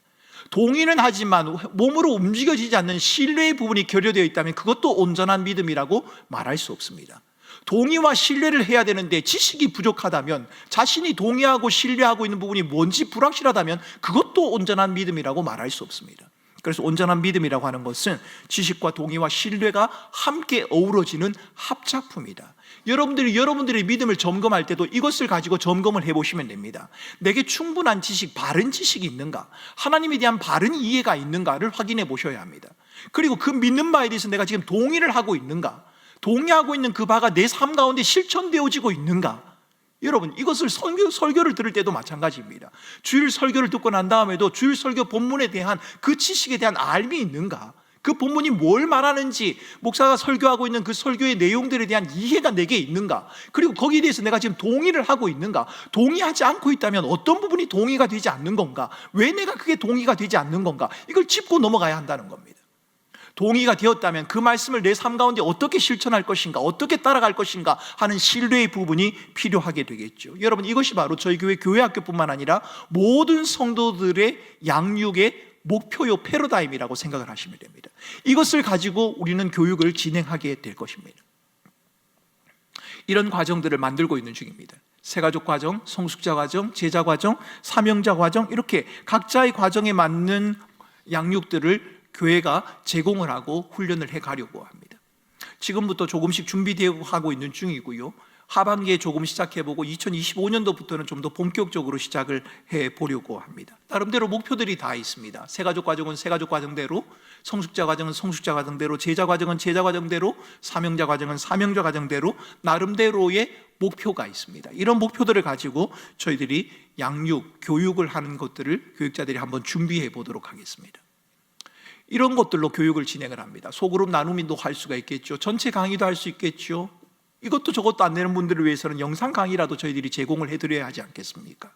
동의는 하지만 몸으로 움직여지지 않는 신뢰의 부분이 결여되어 있다면 그것도 온전한 믿음이라고 말할 수 없습니다. 동의와 신뢰를 해야 되는데 지식이 부족하다면, 자신이 동의하고 신뢰하고 있는 부분이 뭔지 불확실하다면 그것도 온전한 믿음이라고 말할 수 없습니다. 그래서 온전한 믿음이라고 하는 것은 지식과 동의와 신뢰가 함께 어우러지는 합작품이다. 여러분들의 믿음을 점검할 때도 이것을 가지고 점검을 해보시면 됩니다. 내게 충분한 지식, 바른 지식이 있는가, 하나님에 대한 바른 이해가 있는가를 확인해 보셔야 합니다. 그리고 그 믿는 바에 대해서 내가 지금 동의를 하고 있는가, 동의하고 있는 그 바가 내 삶 가운데 실천되어지고 있는가. 여러분, 이것을 설교를 들을 때도 마찬가지입니다. 주일 설교를 듣고 난 다음에도 주일 설교 본문에 대한 그 지식에 대한 알미 있는가, 그 본문이 뭘 말하는지, 목사가 설교하고 있는 그 설교의 내용들에 대한 이해가 내게 있는가, 그리고 거기에 대해서 내가 지금 동의를 하고 있는가, 동의하지 않고 있다면 어떤 부분이 동의가 되지 않는 건가, 왜 내가 그게 동의가 되지 않는 건가, 이걸 짚고 넘어가야 한다는 겁니다. 동의가 되었다면 그 말씀을 내 삶 가운데 어떻게 실천할 것인가, 어떻게 따라갈 것인가 하는 신뢰의 부분이 필요하게 되겠죠. 여러분, 이것이 바로 저희 교회 학교뿐만 아니라 모든 성도들의 양육의 목표요 패러다임이라고 생각을 하시면 됩니다. 이것을 가지고 우리는 교육을 진행하게 될 것입니다. 이런 과정들을 만들고 있는 중입니다. 새가족 과정, 성숙자 과정, 제자 과정, 사명자 과정, 이렇게 각자의 과정에 맞는 양육들을 교회가 제공을 하고 훈련을 해가려고 합니다. 지금부터 조금씩 준비되고 있는 중이고요, 하반기에 조금 시작해보고 2025년도부터는 좀 더 본격적으로 시작을 해보려고 합니다. 나름대로 목표들이 다 있습니다. 새가족 과정은 새가족 과정대로, 성숙자 과정은 성숙자 과정대로, 제자 과정은 제자 과정대로, 사명자 과정은 사명자 과정대로 나름대로의 목표가 있습니다. 이런 목표들을 가지고 저희들이 양육, 교육을 하는 것들을 교육자들이 한번 준비해 보도록 하겠습니다. 이런 것들로 교육을 진행을 합니다. 소그룹 나눔도 할 수가 있겠죠. 전체 강의도 할 수 있겠죠. 이것도 저것도 안 되는 분들을 위해서는 영상 강의라도 저희들이 제공을 해드려야 하지 않겠습니까?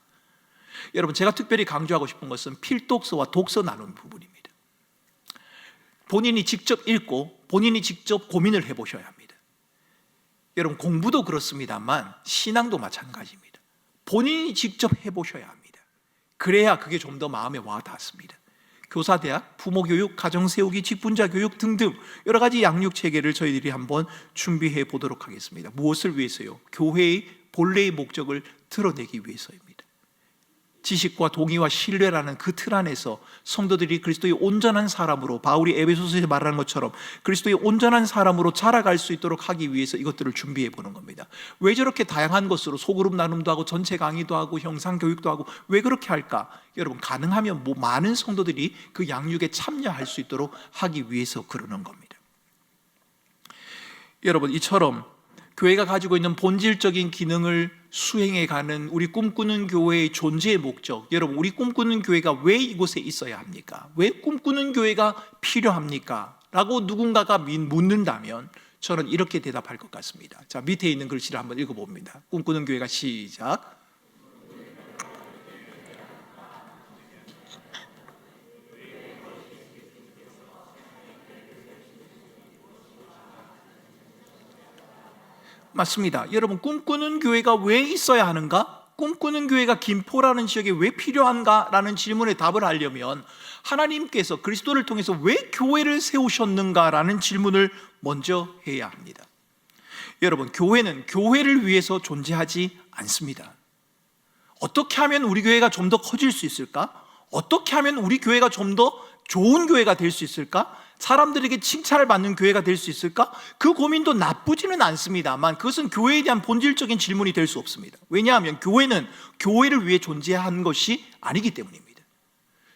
여러분, 제가 특별히 강조하고 싶은 것은 필독서와 독서 나눔 부분입니다. 본인이 직접 읽고 본인이 직접 고민을 해보셔야 합니다. 여러분, 공부도 그렇습니다만 신앙도 마찬가지입니다. 본인이 직접 해보셔야 합니다. 그래야 그게 좀 더 마음에 와 닿습니다. 교사대학, 부모교육, 가정세우기, 직분자 교육 등등 여러 가지 양육 체계를 저희들이 한번 준비해 보도록 하겠습니다. 무엇을 위해서요? 교회의 본래의 목적을 드러내기 위해서입니다. 지식과 동의와 신뢰라는 그 틀 안에서 성도들이 그리스도의 온전한 사람으로, 바울이 에베소서에서 말하는 것처럼 그리스도의 온전한 사람으로 자라갈 수 있도록 하기 위해서 이것들을 준비해 보는 겁니다. 왜 저렇게 다양한 것으로 소그룹 나눔도 하고 전체 강의도 하고 형상 교육도 하고 왜 그렇게 할까? 여러분, 가능하면 많은 성도들이 그 양육에 참여할 수 있도록 하기 위해서 그러는 겁니다. 여러분, 이처럼 교회가 가지고 있는 본질적인 기능을 수행해가는 우리 꿈꾸는 교회의 존재의 목적, 여러분, 우리 꿈꾸는 교회가 왜 이곳에 있어야 합니까? 왜 꿈꾸는 교회가 필요합니까? 라고 누군가가 묻는다면 저는 이렇게 대답할 것 같습니다. 자, 밑에 있는 글씨를 한번 읽어봅니다. 꿈꾸는 교회가 시작. 맞습니다. 여러분, 꿈꾸는 교회가 왜 있어야 하는가? 꿈꾸는 교회가 김포라는 지역에 왜 필요한가? 라는 질문에 답을 하려면 하나님께서 그리스도를 통해서 왜 교회를 세우셨는가? 라는 질문을 먼저 해야 합니다. 여러분, 교회는 교회를 위해서 존재하지 않습니다. 어떻게 하면 우리 교회가 좀 더 커질 수 있을까? 어떻게 하면 우리 교회가 좀 더 좋은 교회가 될 수 있을까? 사람들에게 칭찬을 받는 교회가 될 수 있을까? 그 고민도 나쁘지는 않습니다만 그것은 교회에 대한 본질적인 질문이 될 수 없습니다. 왜냐하면 교회는 교회를 위해 존재한 것이 아니기 때문입니다.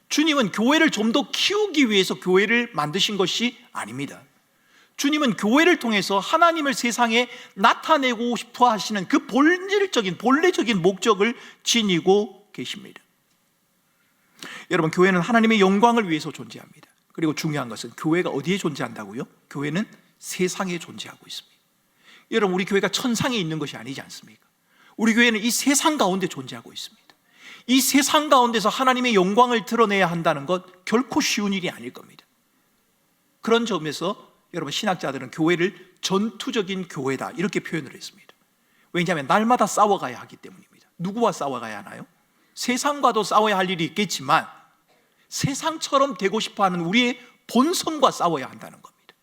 주님은 교회를 좀 더 키우기 위해서 교회를 만드신 것이 아닙니다. 주님은 교회를 통해서 하나님을 세상에 나타내고 싶어 하시는 그 본래적인 목적을 지니고 계십니다. 여러분, 교회는 하나님의 영광을 위해서 존재합니다. 그리고 중요한 것은 교회가 어디에 존재한다고요? 교회는 세상에 존재하고 있습니다. 여러분, 우리 교회가 천상에 있는 것이 아니지 않습니까? 우리 교회는 이 세상 가운데 존재하고 있습니다. 이 세상 가운데서 하나님의 영광을 드러내야 한다는 것 결코 쉬운 일이 아닐 겁니다. 그런 점에서 여러분, 신학자들은 교회를 전투적인 교회다 이렇게 표현을 했습니다. 왜냐하면 날마다 싸워가야 하기 때문입니다. 누구와 싸워가야 하나요? 세상과도 싸워야 할 일이 있겠지만 세상처럼 되고 싶어하는 우리의 본성과 싸워야 한다는 겁니다.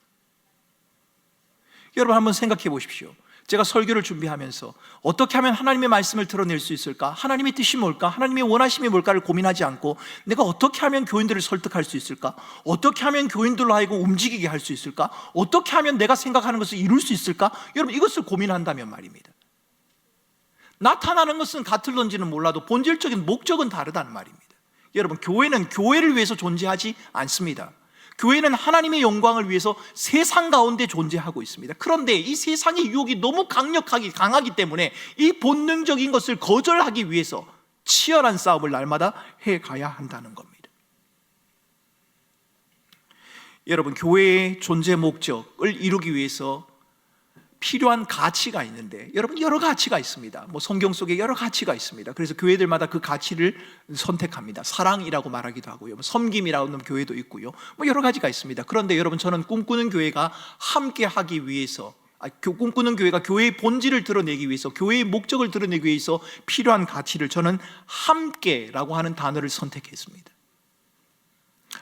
여러분, 한번 생각해 보십시오. 제가 설교를 준비하면서 어떻게 하면 하나님의 말씀을 드러낼 수 있을까? 하나님의 뜻이 뭘까? 하나님의 원하심이 뭘까를 고민하지 않고 내가 어떻게 하면 교인들을 설득할 수 있을까? 어떻게 하면 교인들로 하여금 움직이게 할 수 있을까? 어떻게 하면 내가 생각하는 것을 이룰 수 있을까? 여러분, 이것을 고민한다면 말입니다. 나타나는 것은 같을런지는 몰라도 본질적인 목적은 다르다는 말입니다. 여러분, 교회는 교회를 위해서 존재하지 않습니다. 교회는 하나님의 영광을 위해서 세상 가운데 존재하고 있습니다. 그런데 이 세상의 유혹이 너무 강하기 때문에 이 본능적인 것을 거절하기 위해서 치열한 싸움을 날마다 해가야 한다는 겁니다. 여러분, 교회의 존재 목적을 이루기 위해서 필요한 가치가 있는데, 여러분, 여러 가치가 있습니다. 성경 속에 여러 가치가 있습니다. 그래서 교회들마다 그 가치를 선택합니다. 사랑이라고 말하기도 하고요, 섬김이라고 하는 교회도 있고요, 여러 가지가 있습니다. 그런데 여러분, 저는 꿈꾸는 교회가 함께 하기 위해서, 꿈꾸는 교회가 교회의 본질을 드러내기 위해서, 교회의 목적을 드러내기 위해서 필요한 가치를 저는 함께라고 하는 단어를 선택했습니다.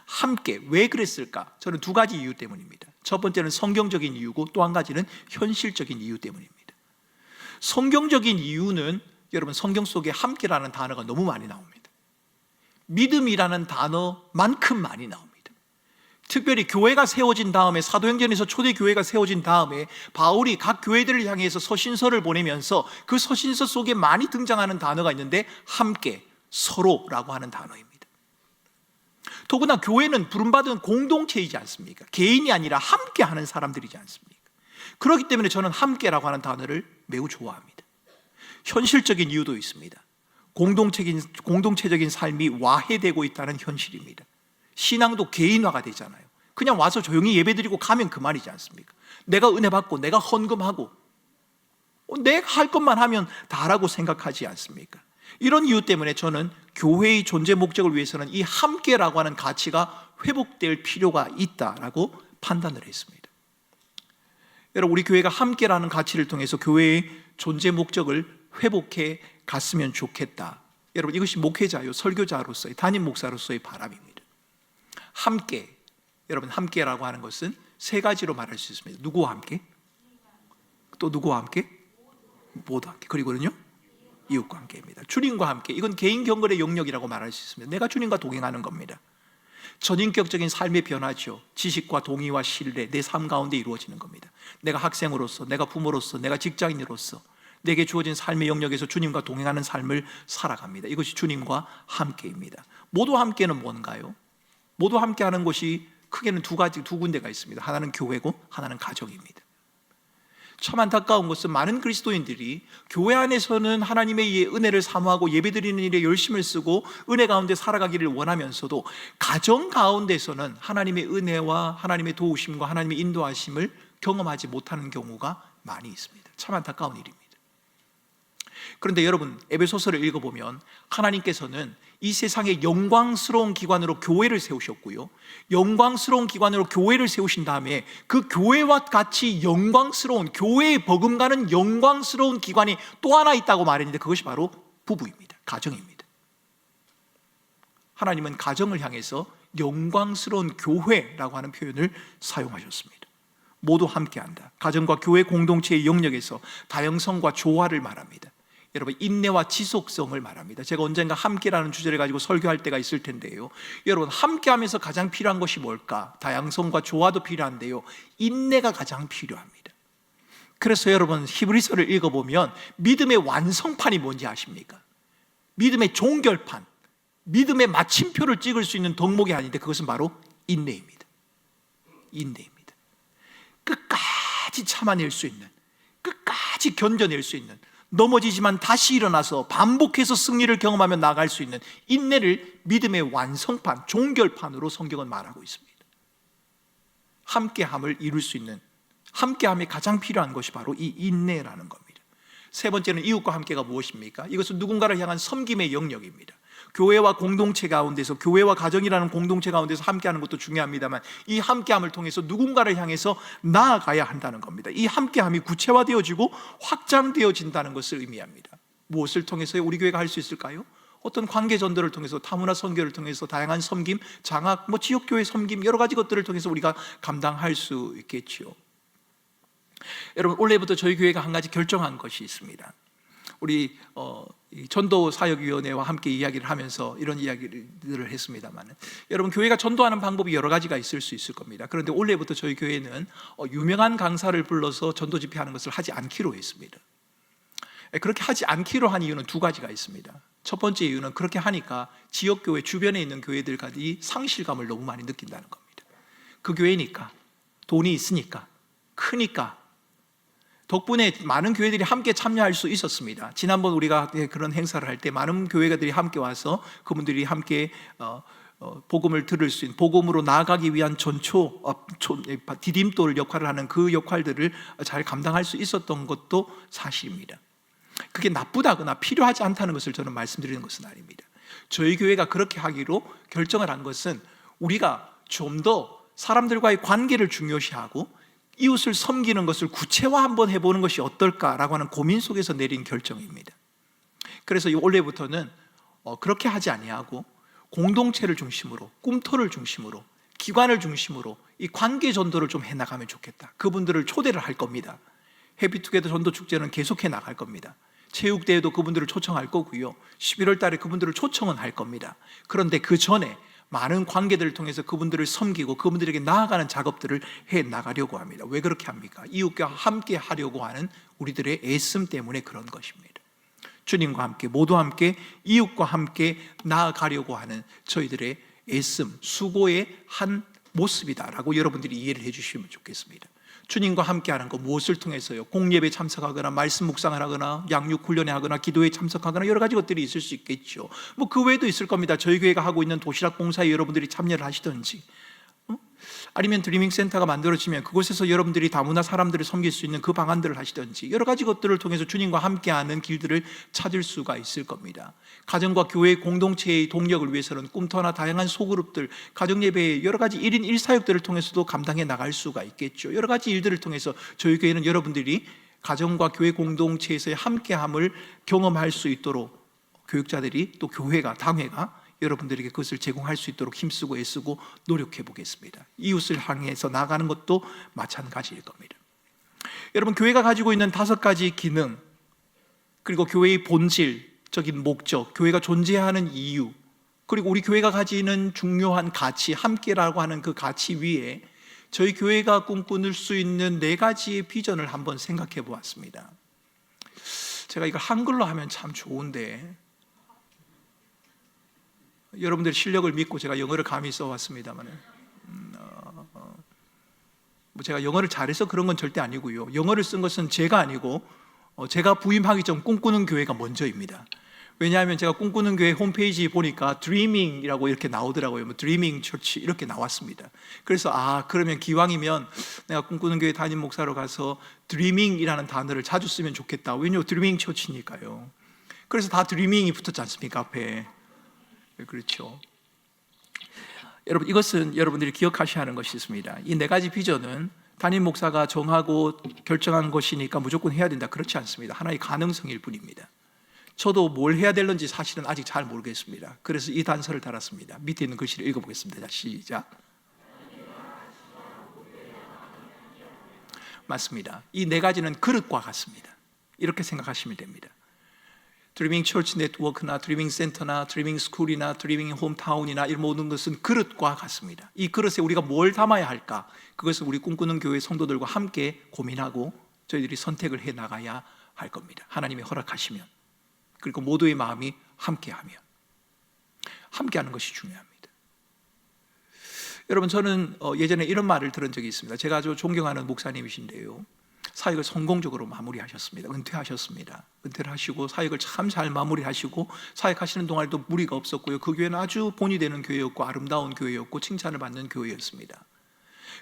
함께. 왜 그랬을까? 저는 두 가지 이유 때문입니다. 첫 번째는 성경적인 이유고, 또 한 가지는 현실적인 이유 때문입니다. 성경적인 이유는 여러분, 성경 속에 함께라는 단어가 너무 많이 나옵니다. 믿음이라는 단어만큼 많이 나옵니다. 특별히 교회가 세워진 다음에, 사도행전에서 초대교회가 세워진 다음에 바울이 각 교회들을 향해서 서신서를 보내면서 그 서신서 속에 많이 등장하는 단어가 있는데, 함께, 서로라고 하는 단어입니다. 더구나 교회는 부름받은 공동체이지 않습니까? 개인이 아니라 함께 하는 사람들이지 않습니까? 그렇기 때문에 저는 함께라고 하는 단어를 매우 좋아합니다. 현실적인 이유도 있습니다. 공동체적인 삶이 와해되고 있다는 현실입니다. 신앙도 개인화가 되잖아요. 그냥 와서 조용히 예배드리고 가면 그만이지 않습니까? 내가 은혜 받고 내가 헌금하고 내가 할 것만 하면 다라고 생각하지 않습니까? 이런 이유 때문에 저는 교회의 존재 목적을 위해서는 이 함께라고 하는 가치가 회복될 필요가 있다라고 판단을 했습니다. 여러분, 우리 교회가 함께라는 가치를 통해서 교회의 존재 목적을 회복해 갔으면 좋겠다. 여러분, 이것이 목회자요, 설교자로서의, 담임 목사로서의 바람입니다. 함께, 여러분, 함께라고 하는 것은 세 가지로 말할 수 있습니다. 누구와 함께? 또 누구와 함께? 모두 함께. 그리고는요, 이웃과 함께입니다. 주님과 함께. 이건 개인 경건의 영역이라고 말할 수 있습니다. 내가 주님과 동행하는 겁니다. 전인격적인 삶의 변화죠. 지식과 동의와 신뢰, 내 삶 가운데 이루어지는 겁니다. 내가 학생으로서, 내가 부모로서, 내가 직장인으로서 내게 주어진 삶의 영역에서 주님과 동행하는 삶을 살아갑니다. 이것이 주님과 함께입니다. 모두 함께는 뭔가요? 모두 함께하는 곳이 크게는 두 군데가 있습니다. 하나는 교회고 하나는 가정입니다. 참 안타까운 것은 많은 그리스도인들이 교회 안에서는 하나님의 은혜를 사모하고 예배드리는 일에 열심을 쓰고 은혜 가운데 살아가기를 원하면서도 가정 가운데서는 하나님의 은혜와 하나님의 도우심과 하나님의 인도하심을 경험하지 못하는 경우가 많이 있습니다. 참 안타까운 일입니다. 그런데 여러분, 에베소서를 읽어보면 하나님께서는 이 세상의 영광스러운 기관으로 교회를 세우셨고요, 영광스러운 기관으로 교회를 세우신 다음에 그 교회와 같이 영광스러운, 교회에 버금가는 영광스러운 기관이 또 하나 있다고 말했는데, 그것이 바로 부부입니다. 가정입니다. 하나님은 가정을 향해서 영광스러운 교회라고 하는 표현을 사용하셨습니다. 모두 함께한다. 가정과 교회 공동체의 영역에서 다양성과 조화를 말합니다. 여러분, 인내와 지속성을 말합니다. 제가 언젠가 함께라는 주제를 가지고 설교할 때가 있을 텐데요, 여러분, 함께하면서 가장 필요한 것이 뭘까? 다양성과 조화도 필요한데요, 인내가 가장 필요합니다. 그래서 여러분, 히브리서를 읽어보면 믿음의 완성판이 뭔지 아십니까? 믿음의 종결판, 믿음의 마침표를 찍을 수 있는 덕목이 아닌데, 그것은 바로 인내입니다. 인내입니다. 끝까지 참아낼 수 있는, 끝까지 견뎌낼 수 있는, 넘어지지만 다시 일어나서 반복해서 승리를 경험하며 나아갈 수 있는 인내를 믿음의 완성판, 종결판으로 성경은 말하고 있습니다. 함께함을 이룰 수 있는, 함께함이 가장 필요한 것이 바로 이 인내라는 겁니다. 세 번째는 이웃과 함께가 무엇입니까? 이것은 누군가를 향한 섬김의 영역입니다. 교회와 공동체 가운데서, 교회와 가정이라는 공동체 가운데서 함께하는 것도 중요합니다만, 이 함께함을 통해서 누군가를 향해서 나아가야 한다는 겁니다. 이 함께함이 구체화되어지고 확장되어진다는 것을 의미합니다. 무엇을 통해서 우리 교회가 할 수 있을까요? 어떤 관계 전도를 통해서, 타문화 선교를 통해서, 다양한 섬김, 장학, 지역교회 섬김, 여러 가지 것들을 통해서 우리가 감당할 수 있겠지요. 여러분, 올해부터 저희 교회가 한 가지 결정한 것이 있습니다. 우리 이 전도사역위원회와 함께 이야기를 하면서 이런 이야기를 했습니다만, 여러분, 교회가 전도하는 방법이 여러 가지가 있을 수 있을 겁니다. 그런데 올해부터 저희 교회는 유명한 강사를 불러서 전도 집회하는 것을 하지 않기로 했습니다. 그렇게 하지 않기로 한 이유는 두 가지가 있습니다. 첫 번째 이유는 그렇게 하니까 지역교회 주변에 있는 교회들까지 상실감을 너무 많이 느낀다는 겁니다. 그 교회니까, 돈이 있으니까, 크니까, 덕분에 많은 교회들이 함께 참여할 수 있었습니다. 지난번 우리가 그런 행사를 할 때 많은 교회가들이 함께 와서 그분들이 함께 복음을 들을 수 있는, 복음으로 나아가기 위한 디딤돌 역할을 하는 그 역할들을 잘 감당할 수 있었던 것도 사실입니다. 그게 나쁘다거나 필요하지 않다는 것을 저는 말씀드리는 것은 아닙니다. 저희 교회가 그렇게 하기로 결정을 한 것은 우리가 좀 더 사람들과의 관계를 중요시하고 이웃을 섬기는 것을 구체화 한번 해보는 것이 어떨까라고 하는 고민 속에서 내린 결정입니다. 그래서 올해부터는 그렇게 하지 아니하고 공동체를 중심으로, 꿈터를 중심으로, 기관을 중심으로 이 관계 전도를 좀 해나가면 좋겠다. 그분들을 초대를 할 겁니다. 해피투게더 전도축제는 계속해 나갈 겁니다. 체육대회도 그분들을 초청할 거고요, 11월 달에 그분들을 초청은 할 겁니다. 그런데 그 전에 많은 관계들을 통해서 그분들을 섬기고 그분들에게 나아가는 작업들을 해 나가려고 합니다. 왜 그렇게 합니까? 이웃과 함께 하려고 하는 우리들의 애씀 때문에 그런 것입니다. 주님과 함께, 모두 함께, 이웃과 함께 나아가려고 하는 저희들의 애씀, 수고의 한 모습이다라고 여러분들이 이해를 해주시면 좋겠습니다. 주님과 함께하는 것, 무엇을 통해서요? 공예배에 참석하거나 말씀 묵상을 하거나 양육 훈련에 하거나 기도에 참석하거나 여러 가지 것들이 있을 수 있겠죠. 그 외에도 있을 겁니다. 저희 교회가 하고 있는 도시락 봉사에 여러분들이 참여를 하시든지, 아니면 드리밍 센터가 만들어지면 그곳에서 여러분들이 다문화 사람들을 섬길 수 있는 그 방안들을 하시든지, 여러 가지 것들을 통해서 주님과 함께하는 길들을 찾을 수가 있을 겁니다. 가정과 교회 공동체의 동력을 위해서는 꿈터나 다양한 소그룹들, 가정예배의 여러 가지 1인 1사역들을 통해서도 감당해 나갈 수가 있겠죠. 여러 가지 일들을 통해서 저희 교회는 여러분들이 가정과 교회 공동체에서의 함께함을 경험할 수 있도록 교육자들이, 또 교회가, 당회가 여러분들에게 그것을 제공할 수 있도록 힘쓰고 애쓰고 노력해 보겠습니다. 이웃을 향해서 나가는 것도 마찬가지일 겁니다. 여러분, 교회가 가지고 있는 5가지 기능, 그리고 교회의 본질적인 목적, 교회가 존재하는 이유, 그리고 우리 교회가 가지는 중요한 가치, 함께라고 하는 그 가치 위에 저희 교회가 꿈꾸는 수 있는 4가지의 비전을 한번 생각해 보았습니다. 제가 이걸 한글로 하면 참 좋은데, 여러분들의 실력을 믿고 제가 영어를 감히 써왔습니다만, 제가 영어를 잘해서 그런 건 절대 아니고요, 영어를 쓴 것은 제가 아니고 제가 부임하기 전 꿈꾸는 교회가 먼저입니다. 왜냐하면 제가 꿈꾸는 교회 홈페이지 보니까 드리밍이라고 이렇게 나오더라고요. 드리밍 처치 이렇게 나왔습니다. 그래서 그러면 기왕이면 내가 꿈꾸는 교회 담임 목사로 가서 드리밍이라는 단어를 자주 쓰면 좋겠다. 왜냐하면 드리밍 처치니까요. 그래서 다 드리밍이 붙었지 않습니까, 앞에. 그렇죠. 여러분, 이것은 여러분들이 기억하셔야 하는 것이 있습니다. 이 4가지 비전은 담임 목사가 정하고 결정한 것이니까 무조건 해야 된다, 그렇지 않습니다. 하나의 가능성일 뿐입니다. 저도 뭘 해야 될는지 사실은 아직 잘 모르겠습니다. 그래서 이 단서를 달았습니다. 밑에 있는 글씨를 읽어보겠습니다. 자, 시작. 맞습니다. 이 4가지는 그릇과 같습니다. 이렇게 생각하시면 됩니다. 드리밍 처치 네트워크나 드리밍 센터나 드리밍 스쿨이나 드리밍 홈타운이나 이 모든 것은 그릇과 같습니다. 이 그릇에 우리가 뭘 담아야 할까? 그것을 우리 꿈꾸는 교회 성도들과 함께 고민하고 저희들이 선택을 해 나가야 할 겁니다. 하나님이 허락하시면, 그리고 모두의 마음이 함께하면, 함께하는 것이 중요합니다. 여러분, 저는 예전에 이런 말을 들은 적이 있습니다. 제가 아주 존경하는 목사님이신데요, 사역을 성공적으로 마무리하셨습니다. 은퇴하셨습니다. 은퇴를 하시고 사역을 참 잘 마무리하시고 사역하시는 동안에도 무리가 없었고요, 그 교회는 아주 본이 되는 교회였고 아름다운 교회였고 칭찬을 받는 교회였습니다.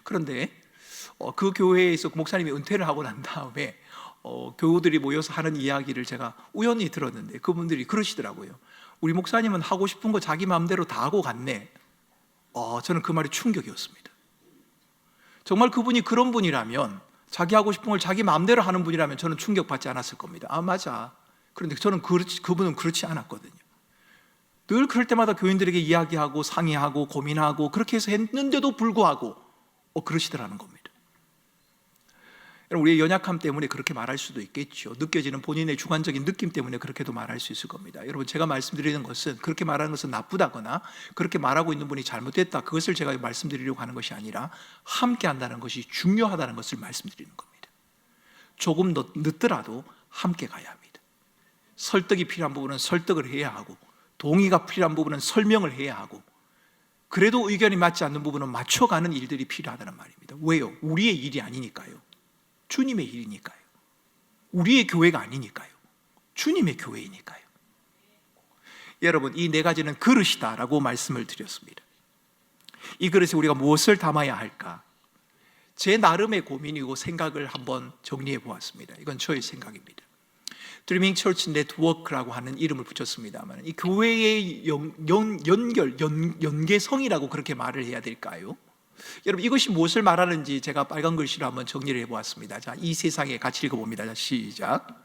그런데 그 교회에서 목사님이 은퇴를 하고 난 다음에 교우들이 모여서 하는 이야기를 제가 우연히 들었는데, 그분들이 그러시더라고요. 우리 목사님은 하고 싶은 거 자기 마음대로 다 하고 갔네. 저는 그 말이 충격이었습니다. 정말 그분이 그런 분이라면, 자기 하고 싶은 걸 자기 마음대로 하는 분이라면 저는 충격받지 않았을 겁니다. 맞아. 그런데 저는 그분은 그렇지 않았거든요. 늘 그럴 때마다 교인들에게 이야기하고 상의하고 고민하고 그렇게 해서 했는데도 불구하고 그러시더라는 겁니다. 우리의 연약함 때문에 그렇게 말할 수도 있겠죠. 느껴지는 본인의 주관적인 느낌 때문에 그렇게도 말할 수 있을 겁니다. 여러분, 제가 말씀드리는 것은 그렇게 말하는 것은 나쁘다거나 그렇게 말하고 있는 분이 잘못됐다, 그것을 제가 말씀드리려고 하는 것이 아니라 함께 한다는 것이 중요하다는 것을 말씀드리는 겁니다. 조금 늦더라도 함께 가야 합니다. 설득이 필요한 부분은 설득을 해야 하고, 동의가 필요한 부분은 설명을 해야 하고, 그래도 의견이 맞지 않는 부분은 맞춰가는 일들이 필요하다는 말입니다. 왜요? 우리의 일이 아니니까요. 주님의 일이니까요. 우리의 교회가 아니니까요. 주님의 교회이니까요. 여러분, 이 네 가지는 그릇이다라고 말씀을 드렸습니다. 이 그릇에 우리가 무엇을 담아야 할까? 제 나름의 고민이고 생각을 한번 정리해 보았습니다. 이건 저의 생각입니다. 드리밍 처치 네트워크라고 하는 이름을 붙였습니다만, 이 교회의 연계성이라고 그렇게 말을 해야 될까요? 여러분, 이것이 무엇을 말하는지 제가 빨간 글씨로 한번 정리를 해보았습니다. 자, 이 세상에 같이 읽어봅니다. 자, 시작.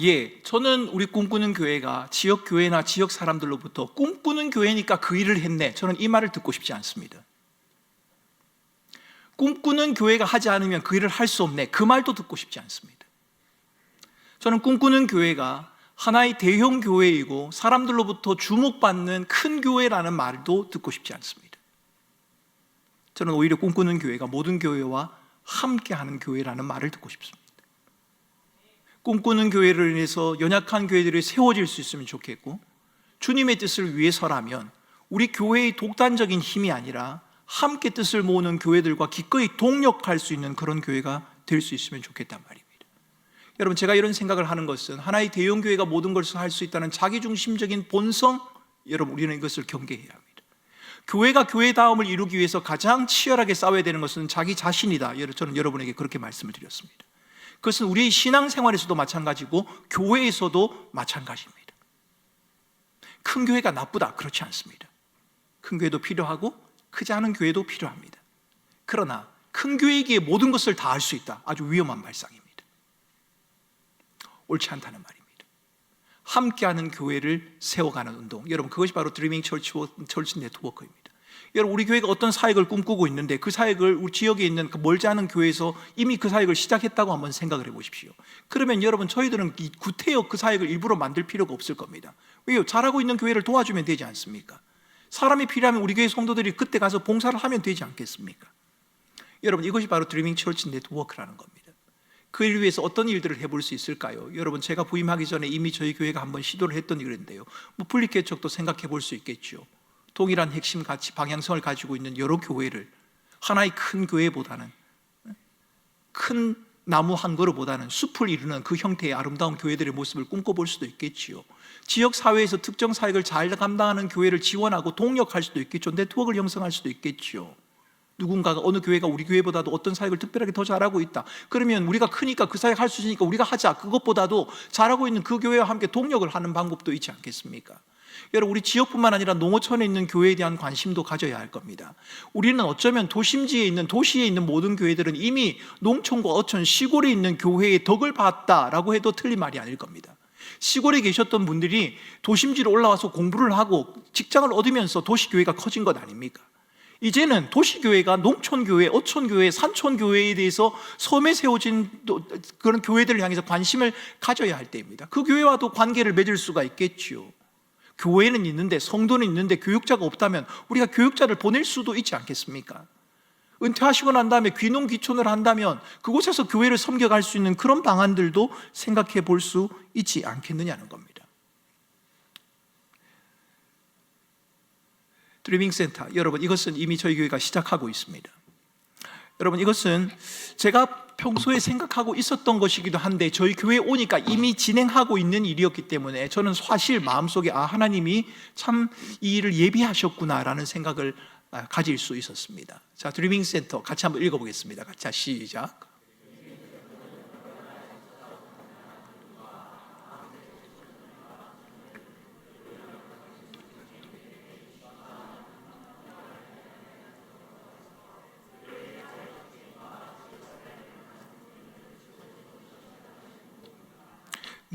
예, 저는 우리 꿈꾸는 교회가 지역 교회나 지역 사람들로부터 꿈꾸는 교회니까 그 일을 했네, 저는 이 말을 듣고 싶지 않습니다. 꿈꾸는 교회가 하지 않으면 그 일을 할 수 없네, 그 말도 듣고 싶지 않습니다. 저는 꿈꾸는 교회가 하나의 대형 교회이고 사람들로부터 주목받는 큰 교회라는 말도 듣고 싶지 않습니다. 저는 오히려 꿈꾸는 교회가 모든 교회와 함께하는 교회라는 말을 듣고 싶습니다. 꿈꾸는 교회를 인해서 연약한 교회들이 세워질 수 있으면 좋겠고, 주님의 뜻을 위해서라면 우리 교회의 독단적인 힘이 아니라 함께 뜻을 모으는 교회들과 기꺼이 동력할 수 있는 그런 교회가 될 수 있으면 좋겠단 말입니다. 여러분, 제가 이런 생각을 하는 것은 하나의 대형 교회가 모든 것을 할 수 있다는 자기중심적인 본성, 여러분, 우리는 이것을 경계해야 합니다. 교회가 교회다움을 이루기 위해서 가장 치열하게 싸워야 되는 것은 자기 자신이다. 저는 여러분에게 그렇게 말씀을 드렸습니다. 그것은 우리의 신앙생활에서도 마찬가지고 교회에서도 마찬가지입니다. 큰 교회가 나쁘다, 그렇지 않습니다. 큰 교회도 필요하고 크지 않은 교회도 필요합니다. 그러나 큰 교회이기에 모든 것을 다 할 수 있다, 아주 위험한 발상입니다. 옳지 않다는 말입니다. 함께하는 교회를 세워가는 운동, 여러분, 그것이 바로 드리밍 처치 네트워크입니다. 여러분, 우리 교회가 어떤 사역을 꿈꾸고 있는데 그 사역을 우리 지역에 있는 그 멀지 않은 교회에서 이미 그 사역을 시작했다고 한번 생각을 해보십시오. 그러면 여러분, 저희들은 구태여 그 사역을 일부러 만들 필요가 없을 겁니다. 왜요? 잘하고 있는 교회를 도와주면 되지 않습니까? 사람이 필요하면 우리 교회 성도들이 그때 가서 봉사를 하면 되지 않겠습니까? 여러분, 이것이 바로 드리밍 처치 네트워크라는 겁니다. 그 일 위해서 어떤 일들을 해볼 수 있을까요? 여러분, 제가 부임하기 전에 이미 저희 교회가 한번 시도를 했던 일인데요, 분리개척도 생각해 볼 수 있겠죠. 동일한 핵심 가치, 방향성을 가지고 있는 여러 교회를 하나의 큰 교회보다는, 큰 나무 한 그루보다는 숲을 이루는 그 형태의 아름다운 교회들의 모습을 꿈꿔볼 수도 있겠지요. 지역사회에서 특정 사역을 잘 감당하는 교회를 지원하고 동력할 수도 있겠죠. 네트워크를 형성할 수도 있겠죠. 누군가가, 어느 교회가 우리 교회보다도 어떤 사역을 특별하게 더 잘하고 있다, 그러면 우리가 크니까 그 사역 할 수 있으니까 우리가 하자, 그것보다도 잘하고 있는 그 교회와 함께 동력을 하는 방법도 있지 않겠습니까? 여러분, 우리 지역뿐만 아니라 농어촌에 있는 교회에 대한 관심도 가져야 할 겁니다. 우리는 어쩌면 도시에 있는 모든 교회들은 이미 농촌과 어촌, 시골에 있는 교회의 덕을 봤다라고 해도 틀린 말이 아닐 겁니다. 시골에 계셨던 분들이 도심지로 올라와서 공부를 하고 직장을 얻으면서 도시교회가 커진 것 아닙니까? 이제는 도시교회가 농촌교회, 어촌교회, 산촌교회에 대해서 섬에 세워진 그런 교회들을 향해서 관심을 가져야 할 때입니다. 그 교회와도 관계를 맺을 수가 있겠지요. 교회는 있는데, 성도는 있는데 교육자가 없다면 우리가 교육자를 보낼 수도 있지 않겠습니까? 은퇴하시고 난 다음에 귀농귀촌을 한다면 그곳에서 교회를 섬겨갈 수 있는 그런 방안들도 생각해 볼 수 있지 않겠느냐는 겁니다. 드리밍 센터, 여러분, 이것은 이미 저희 교회가 시작하고 있습니다. 여러분, 이것은 제가 평소에 생각하고 있었던 것이기도 한데 저희 교회에 오니까 이미 진행하고 있는 일이었기 때문에 저는 사실 마음속에 하나님이 참 이 일을 예비하셨구나라는 생각을 가질 수 있었습니다. 자, 드리밍 센터 같이 한번 읽어보겠습니다. 자, 시작.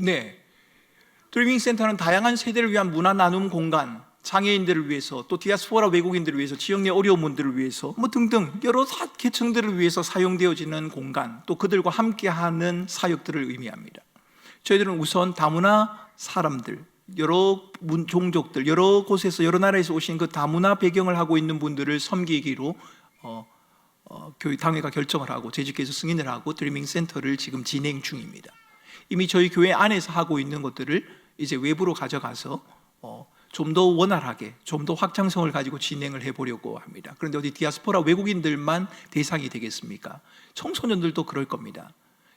네, 드리밍 센터는 다양한 세대를 위한 문화 나눔 공간, 장애인들을 위해서, 또 디아스포라 외국인들을 위해서, 지역 내 어려운 분들을 위해서 뭐 등등 여러 계층들을 위해서 사용되어지는 공간, 또 그들과 함께하는 사역들을 의미합니다. 저희들은 우선 다문화 사람들, 여러 종족들, 여러 곳에서 여러 나라에서 오신 그 다문화 배경을 하고 있는 분들을 섬기기로 교회 당회가 결정을 하고 재직회에서 승인을 하고 드리밍 센터를 지금 진행 중입니다. 이미 저희 교회 안에서 하고 있는 것들을 이제 외부로 가져가서 좀 더 원활하게, 좀 더 확장성을 가지고 진행을 해보려고 합니다. 그런데 어디 디아스포라 외국인들만 대상이 되겠습니까? 청소년들도 그럴 겁니다.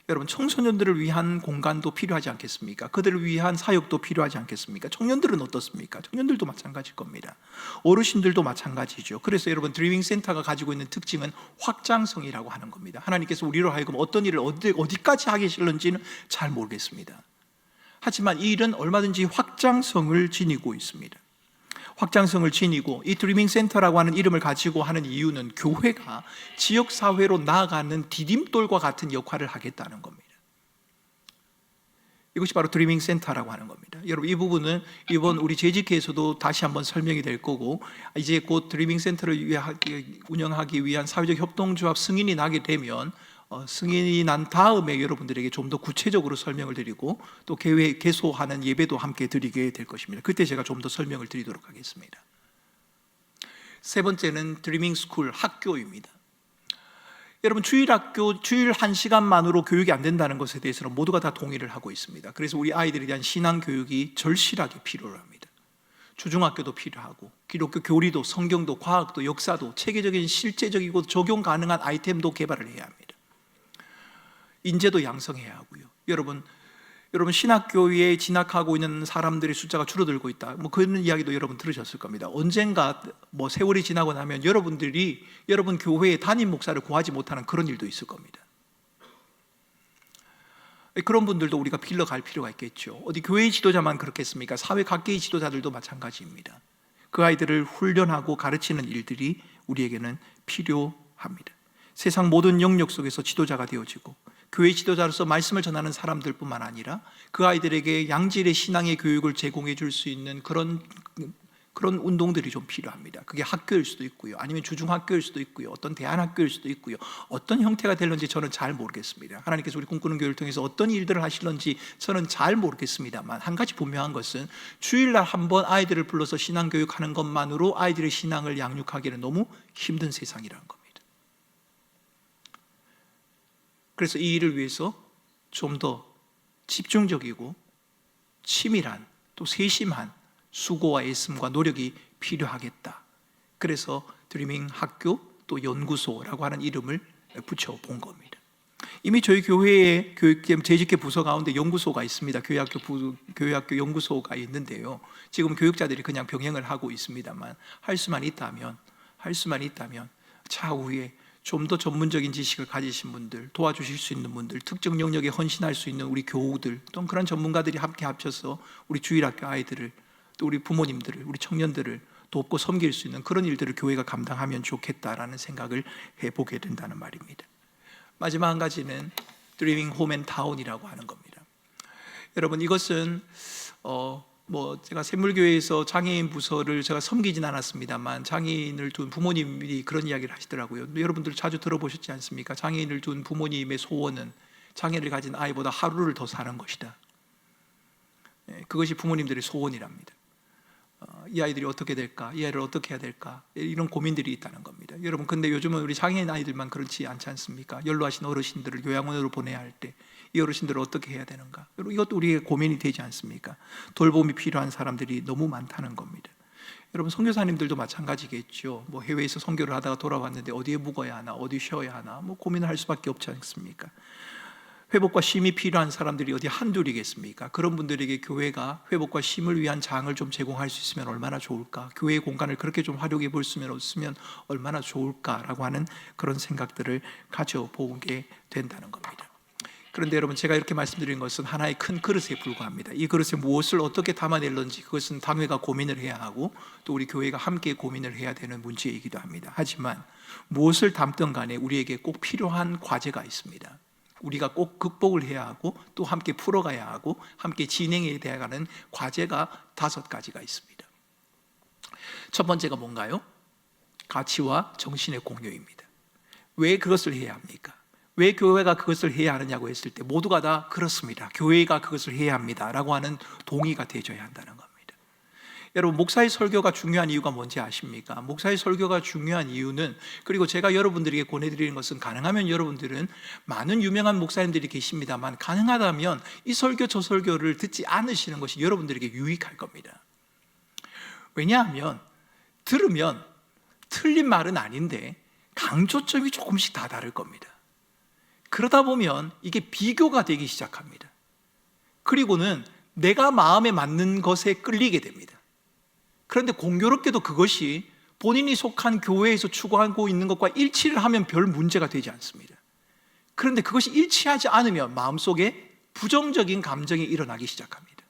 여러분, 청소년들을 위한 공간도 필요하지 않겠습니까? 그들을 위한 사역도 필요하지 않겠습니까? 청년들은 어떻습니까? 청년들도 마찬가지일 겁니다. 어르신들도 마찬가지죠. 그래서 여러분, 드리밍 센터가 가지고 있는 특징은 확장성이라고 하는 겁니다. 하나님께서 우리로 하여금 어떤 일을 어디까지 하기 싫은지는 잘 모르겠습니다. 하지만 이 일은 얼마든지 확장성을 지니고 있습니다. 확장성을 지니고, 이 드리밍 센터라고 하는 이름을 가지고 하는 이유는 교회가 지역사회로 나아가는 디딤돌과 같은 역할을 하겠다는 겁니다. 이것이 바로 드리밍 센터라고 하는 겁니다. 여러분, 이 부분은 이번 우리 재직회에서도 다시 한번 설명이 될 거고, 이제 곧 드리밍 센터를 운영하기 위한 사회적 협동조합 승인이 나게 되면 승인이 난 다음에 여러분들에게 좀 더 구체적으로 설명을 드리고, 또 개소하는 예배도 함께 드리게 될 것입니다. 그때 제가 좀 더 설명을 드리도록 하겠습니다. 세 번째는 드리밍 스쿨, 학교입니다. 여러분, 주일학교, 주일 1시간만으로 교육이 안 된다는 것에 대해서는 모두가 다 동의를 하고 있습니다. 그래서 우리 아이들에 대한 신앙교육이 절실하게 필요합니다. 주중학교도 필요하고, 기독교 교리도, 성경도, 과학도, 역사도, 체계적인 실제적이고 적용 가능한 아이템도 개발을 해야 합니다. 인재도 양성해야 하고요. 여러분 신학교에 진학하고 있는 사람들의 숫자가 줄어들고 있다, 뭐 그런 이야기도 여러분 들으셨을 겁니다. 언젠가 뭐 세월이 지나고 나면 여러분들이 여러분 교회의 담임 목사를 구하지 못하는 그런 일도 있을 겁니다. 그런 분들도 우리가 빌려갈 필요가 있겠죠. 어디 교회의 지도자만 그렇겠습니까? 사회 각계의 지도자들도 마찬가지입니다. 그 아이들을 훈련하고 가르치는 일들이 우리에게는 필요합니다. 세상 모든 영역 속에서 지도자가 되어지고, 교회 지도자로서 말씀을 전하는 사람들뿐만 아니라 그 아이들에게 양질의 신앙의 교육을 제공해 줄 수 있는 그런 운동들이 좀 필요합니다. 그게 학교일 수도 있고요, 아니면 주중학교일 수도 있고요, 어떤 대안학교일 수도 있고요. 어떤 형태가 될는지 저는 잘 모르겠습니다. 하나님께서 우리 꿈꾸는 교회를 통해서 어떤 일들을 하실는지 저는 잘 모르겠습니다만, 한 가지 분명한 것은 주일날 한번 아이들을 불러서 신앙교육하는 것만으로 아이들의 신앙을 양육하기는 너무 힘든 세상이라는 겁니다. 그래서 이 일을 위해서 좀 더 집중적이고 치밀한, 또 세심한 수고와 애씀과 노력이 필요하겠다. 그래서 드리밍 학교, 또 연구소라고 하는 이름을 붙여본 겁니다. 이미 저희 교회의 교육계 재직계 부서 가운데 연구소가 있습니다. 교회학교 연구소가 있는데요, 지금 교육자들이 그냥 병행을 하고 있습니다만, 할 수만 있다면 차후에 좀 더 전문적인 지식을 가지신 분들, 도와주실 수 있는 분들, 특정 영역에 헌신할 수 있는 우리 교우들, 또 그런 전문가들이 함께 합쳐서 우리 주일학교 아이들을, 또 우리 부모님들을, 우리 청년들을 돕고 섬길 수 있는 그런 일들을 교회가 감당하면 좋겠다라는 생각을 해보게 된다는 말입니다. 마지막 한 가지는 드리밍 홈 앤 타운이라고 하는 겁니다. 여러분, 이것은 제가 샘물교회에서 장애인 부서를 제가 섬기진 않았습니다만, 장애인을 둔 부모님이 그런 이야기를 하시더라고요. 여러분들 자주 들어보셨지 않습니까? 장애인을 둔 부모님의 소원은 장애를 가진 아이보다 하루를 더 사는 것이다. 그것이 부모님들의 소원이랍니다. 이 아이들이 어떻게 될까? 이 아이를 어떻게 해야 될까? 이런 고민들이 있다는 겁니다. 여러분, 근데 요즘은 우리 장애인 아이들만 그렇지 않지 않습니까? 연로하신 어르신들을 요양원으로 보내야 할 때 이 어르신들을 어떻게 해야 되는가? 이것도 우리의 고민이 되지 않습니까? 돌봄이 필요한 사람들이 너무 많다는 겁니다. 여러분, 선교사님들도 마찬가지겠죠. 뭐 해외에서 선교를 하다가 돌아왔는데 어디에 묵어야 하나, 어디 쉬어야 하나, 뭐 고민을 할 수밖에 없지 않습니까? 회복과 심이 필요한 사람들이 어디 한둘이겠습니까? 그런 분들에게 교회가 회복과 심을 위한 장을 좀 제공할 수 있으면 얼마나 좋을까? 교회의 공간을 그렇게 좀 활용해 볼 수 있으면 얼마나 좋을까라고 하는 그런 생각들을 가져보게 된다는 겁니다. 그런데 여러분, 제가 이렇게 말씀드린 것은 하나의 큰 그릇에 불과합니다. 이 그릇에 무엇을 어떻게 담아낼는지 그것은 당회가 고민을 해야 하고, 또 우리 교회가 함께 고민을 해야 되는 문제이기도 합니다. 하지만 무엇을 담든 간에 우리에게 꼭 필요한 과제가 있습니다. 우리가 꼭 극복을 해야 하고 또 함께 풀어가야 하고 함께 진행해야 되는 과제가 5가지가 있습니다. 첫 번째가 뭔가요? 가치와 정신의 공유입니다. 왜 그것을 해야 합니까? 왜 교회가 그것을 해야 하느냐고 했을 때 모두가 다 그렇습니다, 교회가 그것을 해야 합니다 라고 하는 동의가 되어야 한다는 겁니다. 여러분, 목사의 설교가 중요한 이유가 뭔지 아십니까? 목사의 설교가 중요한 이유는, 그리고 제가 여러분들에게 권해드리는 것은, 가능하면 여러분들은 많은 유명한 목사님들이 계십니다만 가능하다면 이 설교 저 설교를 듣지 않으시는 것이 여러분들에게 유익할 겁니다. 왜냐하면 들으면 틀린 말은 아닌데 강조점이 조금씩 다 다를 겁니다. 그러다 보면 이게 비교가 되기 시작합니다. 그리고는 내가 마음에 맞는 것에 끌리게 됩니다. 그런데 공교롭게도 그것이 본인이 속한 교회에서 추구하고 있는 것과 일치를 하면 별 문제가 되지 않습니다. 그런데 그것이 일치하지 않으면 마음속에 부정적인 감정이 일어나기 시작합니다.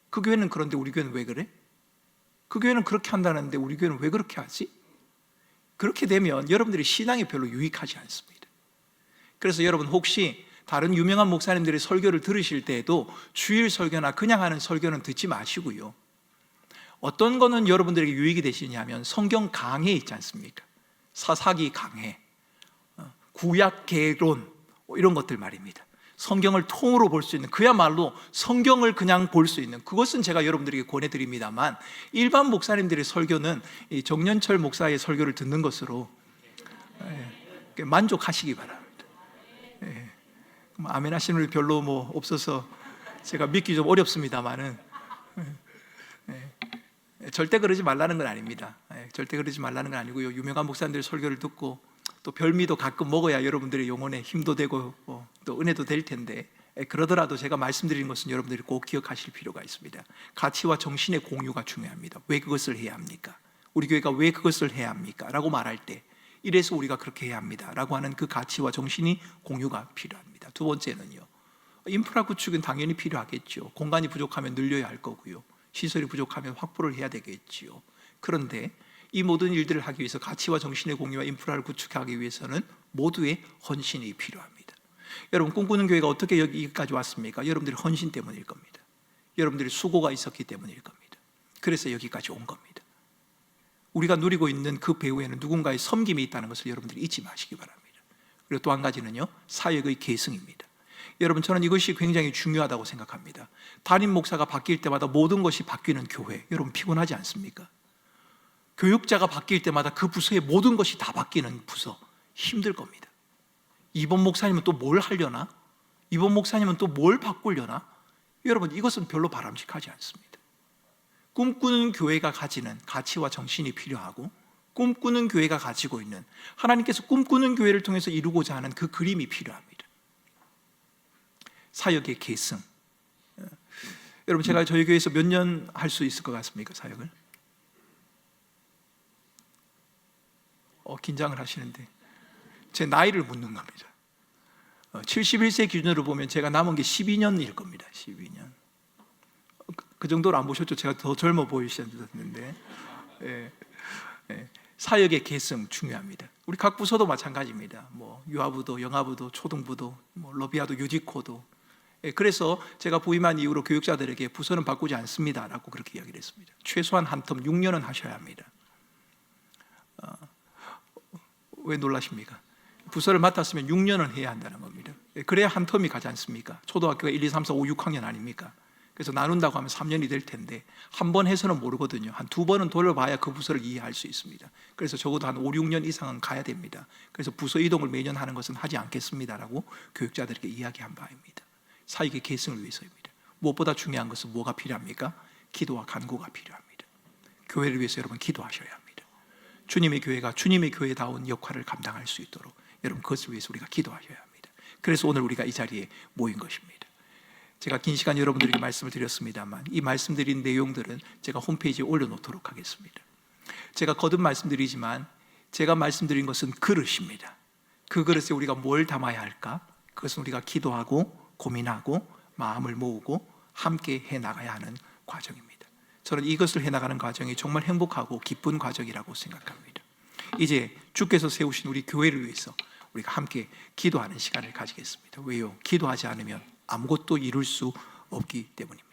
그 교회는 그런데 우리 교회는 왜 그래? 그 교회는 그렇게 한다는데 우리 교회는 왜 그렇게 하지? 그렇게 되면 여러분들의 신앙이 별로 유익하지 않습니다. 그래서 여러분, 혹시 다른 유명한 목사님들의 설교를 들으실 때에도 주일 설교나 그냥 하는 설교는 듣지 마시고요, 어떤 거는 여러분들에게 유익이 되시냐면 성경 강해 있지 않습니까? 사사기 강해, 구약 개론, 이런 것들 말입니다. 성경을 통으로 볼 수 있는, 그야말로 성경을 그냥 볼 수 있는, 그것은 제가 여러분들에게 권해드립니다만, 일반 목사님들의 설교는 이 정년철 목사의 설교를 듣는 것으로 만족하시기 바랍니다. 아멘 하시는 분이 별로 없어서 제가 믿기 좀 어렵습니다만은, 절대 그러지 말라는 건 아닙니다. 절대 그러지 말라는 건 아니고요, 유명한 목사님들의 설교를 듣고 또 별미도 가끔 먹어야 여러분들의 영혼에 힘도 되고 또 은혜도 될 텐데, 그러더라도 제가 말씀드리는 것은 여러분들이 꼭 기억하실 필요가 있습니다. 가치와 정신의 공유가 중요합니다. 왜 그것을 해야 합니까? 우리 교회가 왜 그것을 해야 합니까? 라고 말할 때, 이래서 우리가 그렇게 해야 합니다 라고 하는 그 가치와 정신이 공유가 필요합니다. 두 번째는요, 인프라 구축은 당연히 필요하겠죠. 공간이 부족하면 늘려야 할 거고요, 시설이 부족하면 확보를 해야 되겠지요. 그런데 이 모든 일들을 하기 위해서 가치와 정신의 공유와 인프라를 구축하기 위해서는 모두의 헌신이 필요합니다. 여러분, 꿈꾸는 교회가 어떻게 여기까지 왔습니까? 여러분들의 헌신 때문일 겁니다. 여러분들의 수고가 있었기 때문일 겁니다. 그래서 여기까지 온 겁니다. 우리가 누리고 있는 그 배후에는 누군가의 섬김이 있다는 것을 여러분들이 잊지 마시기 바랍니다. 그리고 또 한 가지는요, 사역의 계승입니다. 여러분, 저는 이것이 굉장히 중요하다고 생각합니다. 담임 목사가 바뀔 때마다 모든 것이 바뀌는 교회, 여러분 피곤하지 않습니까? 교육자가 바뀔 때마다 그 부서의 모든 것이 다 바뀌는 부서, 힘들 겁니다. 이번 목사님은 또 뭘 하려나? 이번 목사님은 또 뭘 바꾸려나? 여러분, 이것은 별로 바람직하지 않습니다. 꿈꾸는 교회가 가지는 가치와 정신이 필요하고, 꿈꾸는 교회가 가지고 있는, 하나님께서 꿈꾸는 교회를 통해서 이루고자 하는 그 그림이 필요합니다. 사역의 계승. 여러분, 제가 저희 교회에서 몇 년 할 수 있을 것 같습니까? 사역을? 긴장을 하시는데 제 나이를 묻는 겁니다. 71세 기준으로 보면 제가 남은 게 12년일 겁니다. 12년. 그 정도로 안 보셨죠? 제가 더 젊어 보이셨는데. 사역의 계승 중요합니다. 우리 각 부서도 마찬가지입니다. 유아부도, 영아부도, 초등부도, 러비아도, 유디코도. 그래서 제가 부임한 이후로 교육자들에게 부서는 바꾸지 않습니다라고 그렇게 이야기를 했습니다. 최소한 한 텀 6년은 하셔야 합니다. 왜 놀라십니까? 부서를 맡았으면 6년은 해야 한다는 겁니다. 그래야 한 텀이 가지 않습니까? 초등학교가 1, 2, 3, 4, 5, 6학년 아닙니까? 그래서 나눈다고 하면 3년이 될 텐데 한 번 해서는 모르거든요. 한 2번은 돌려봐야 그 부서를 이해할 수 있습니다. 그래서 적어도 한 5, 6년 이상은 가야 됩니다. 그래서 부서 이동을 매년 하는 것은 하지 않겠습니다라고 교육자들에게 이야기한 바입니다. 사역의 계승을 위해서입니다. 무엇보다 중요한 것은 뭐가 필요합니까? 기도와 간구가 필요합니다. 교회를 위해서 여러분 기도하셔야 합니다. 주님의 교회가 주님의 교회다운 역할을 감당할 수 있도록 여러분 그것을 위해서 우리가 기도하셔야 합니다. 그래서 오늘 우리가 이 자리에 모인 것입니다. 제가 긴 시간 여러분들에게 말씀을 드렸습니다만 이 말씀드린 내용들은 제가 홈페이지에 올려놓도록 하겠습니다. 제가 거듭 말씀드리지만 제가 말씀드린 것은 그릇입니다. 그 그릇에 우리가 뭘 담아야 할까? 그것은 우리가 기도하고 고민하고 마음을 모으고 함께 해나가야 하는 과정입니다. 저는 이것을 해나가는 과정이 정말 행복하고 기쁜 과정이라고 생각합니다. 이제 주께서 세우신 우리 교회를 위해서 우리가 함께 기도하는 시간을 가지겠습니다. 왜요? 기도하지 않으면 아무것도 이룰 수 없기 때문입니다.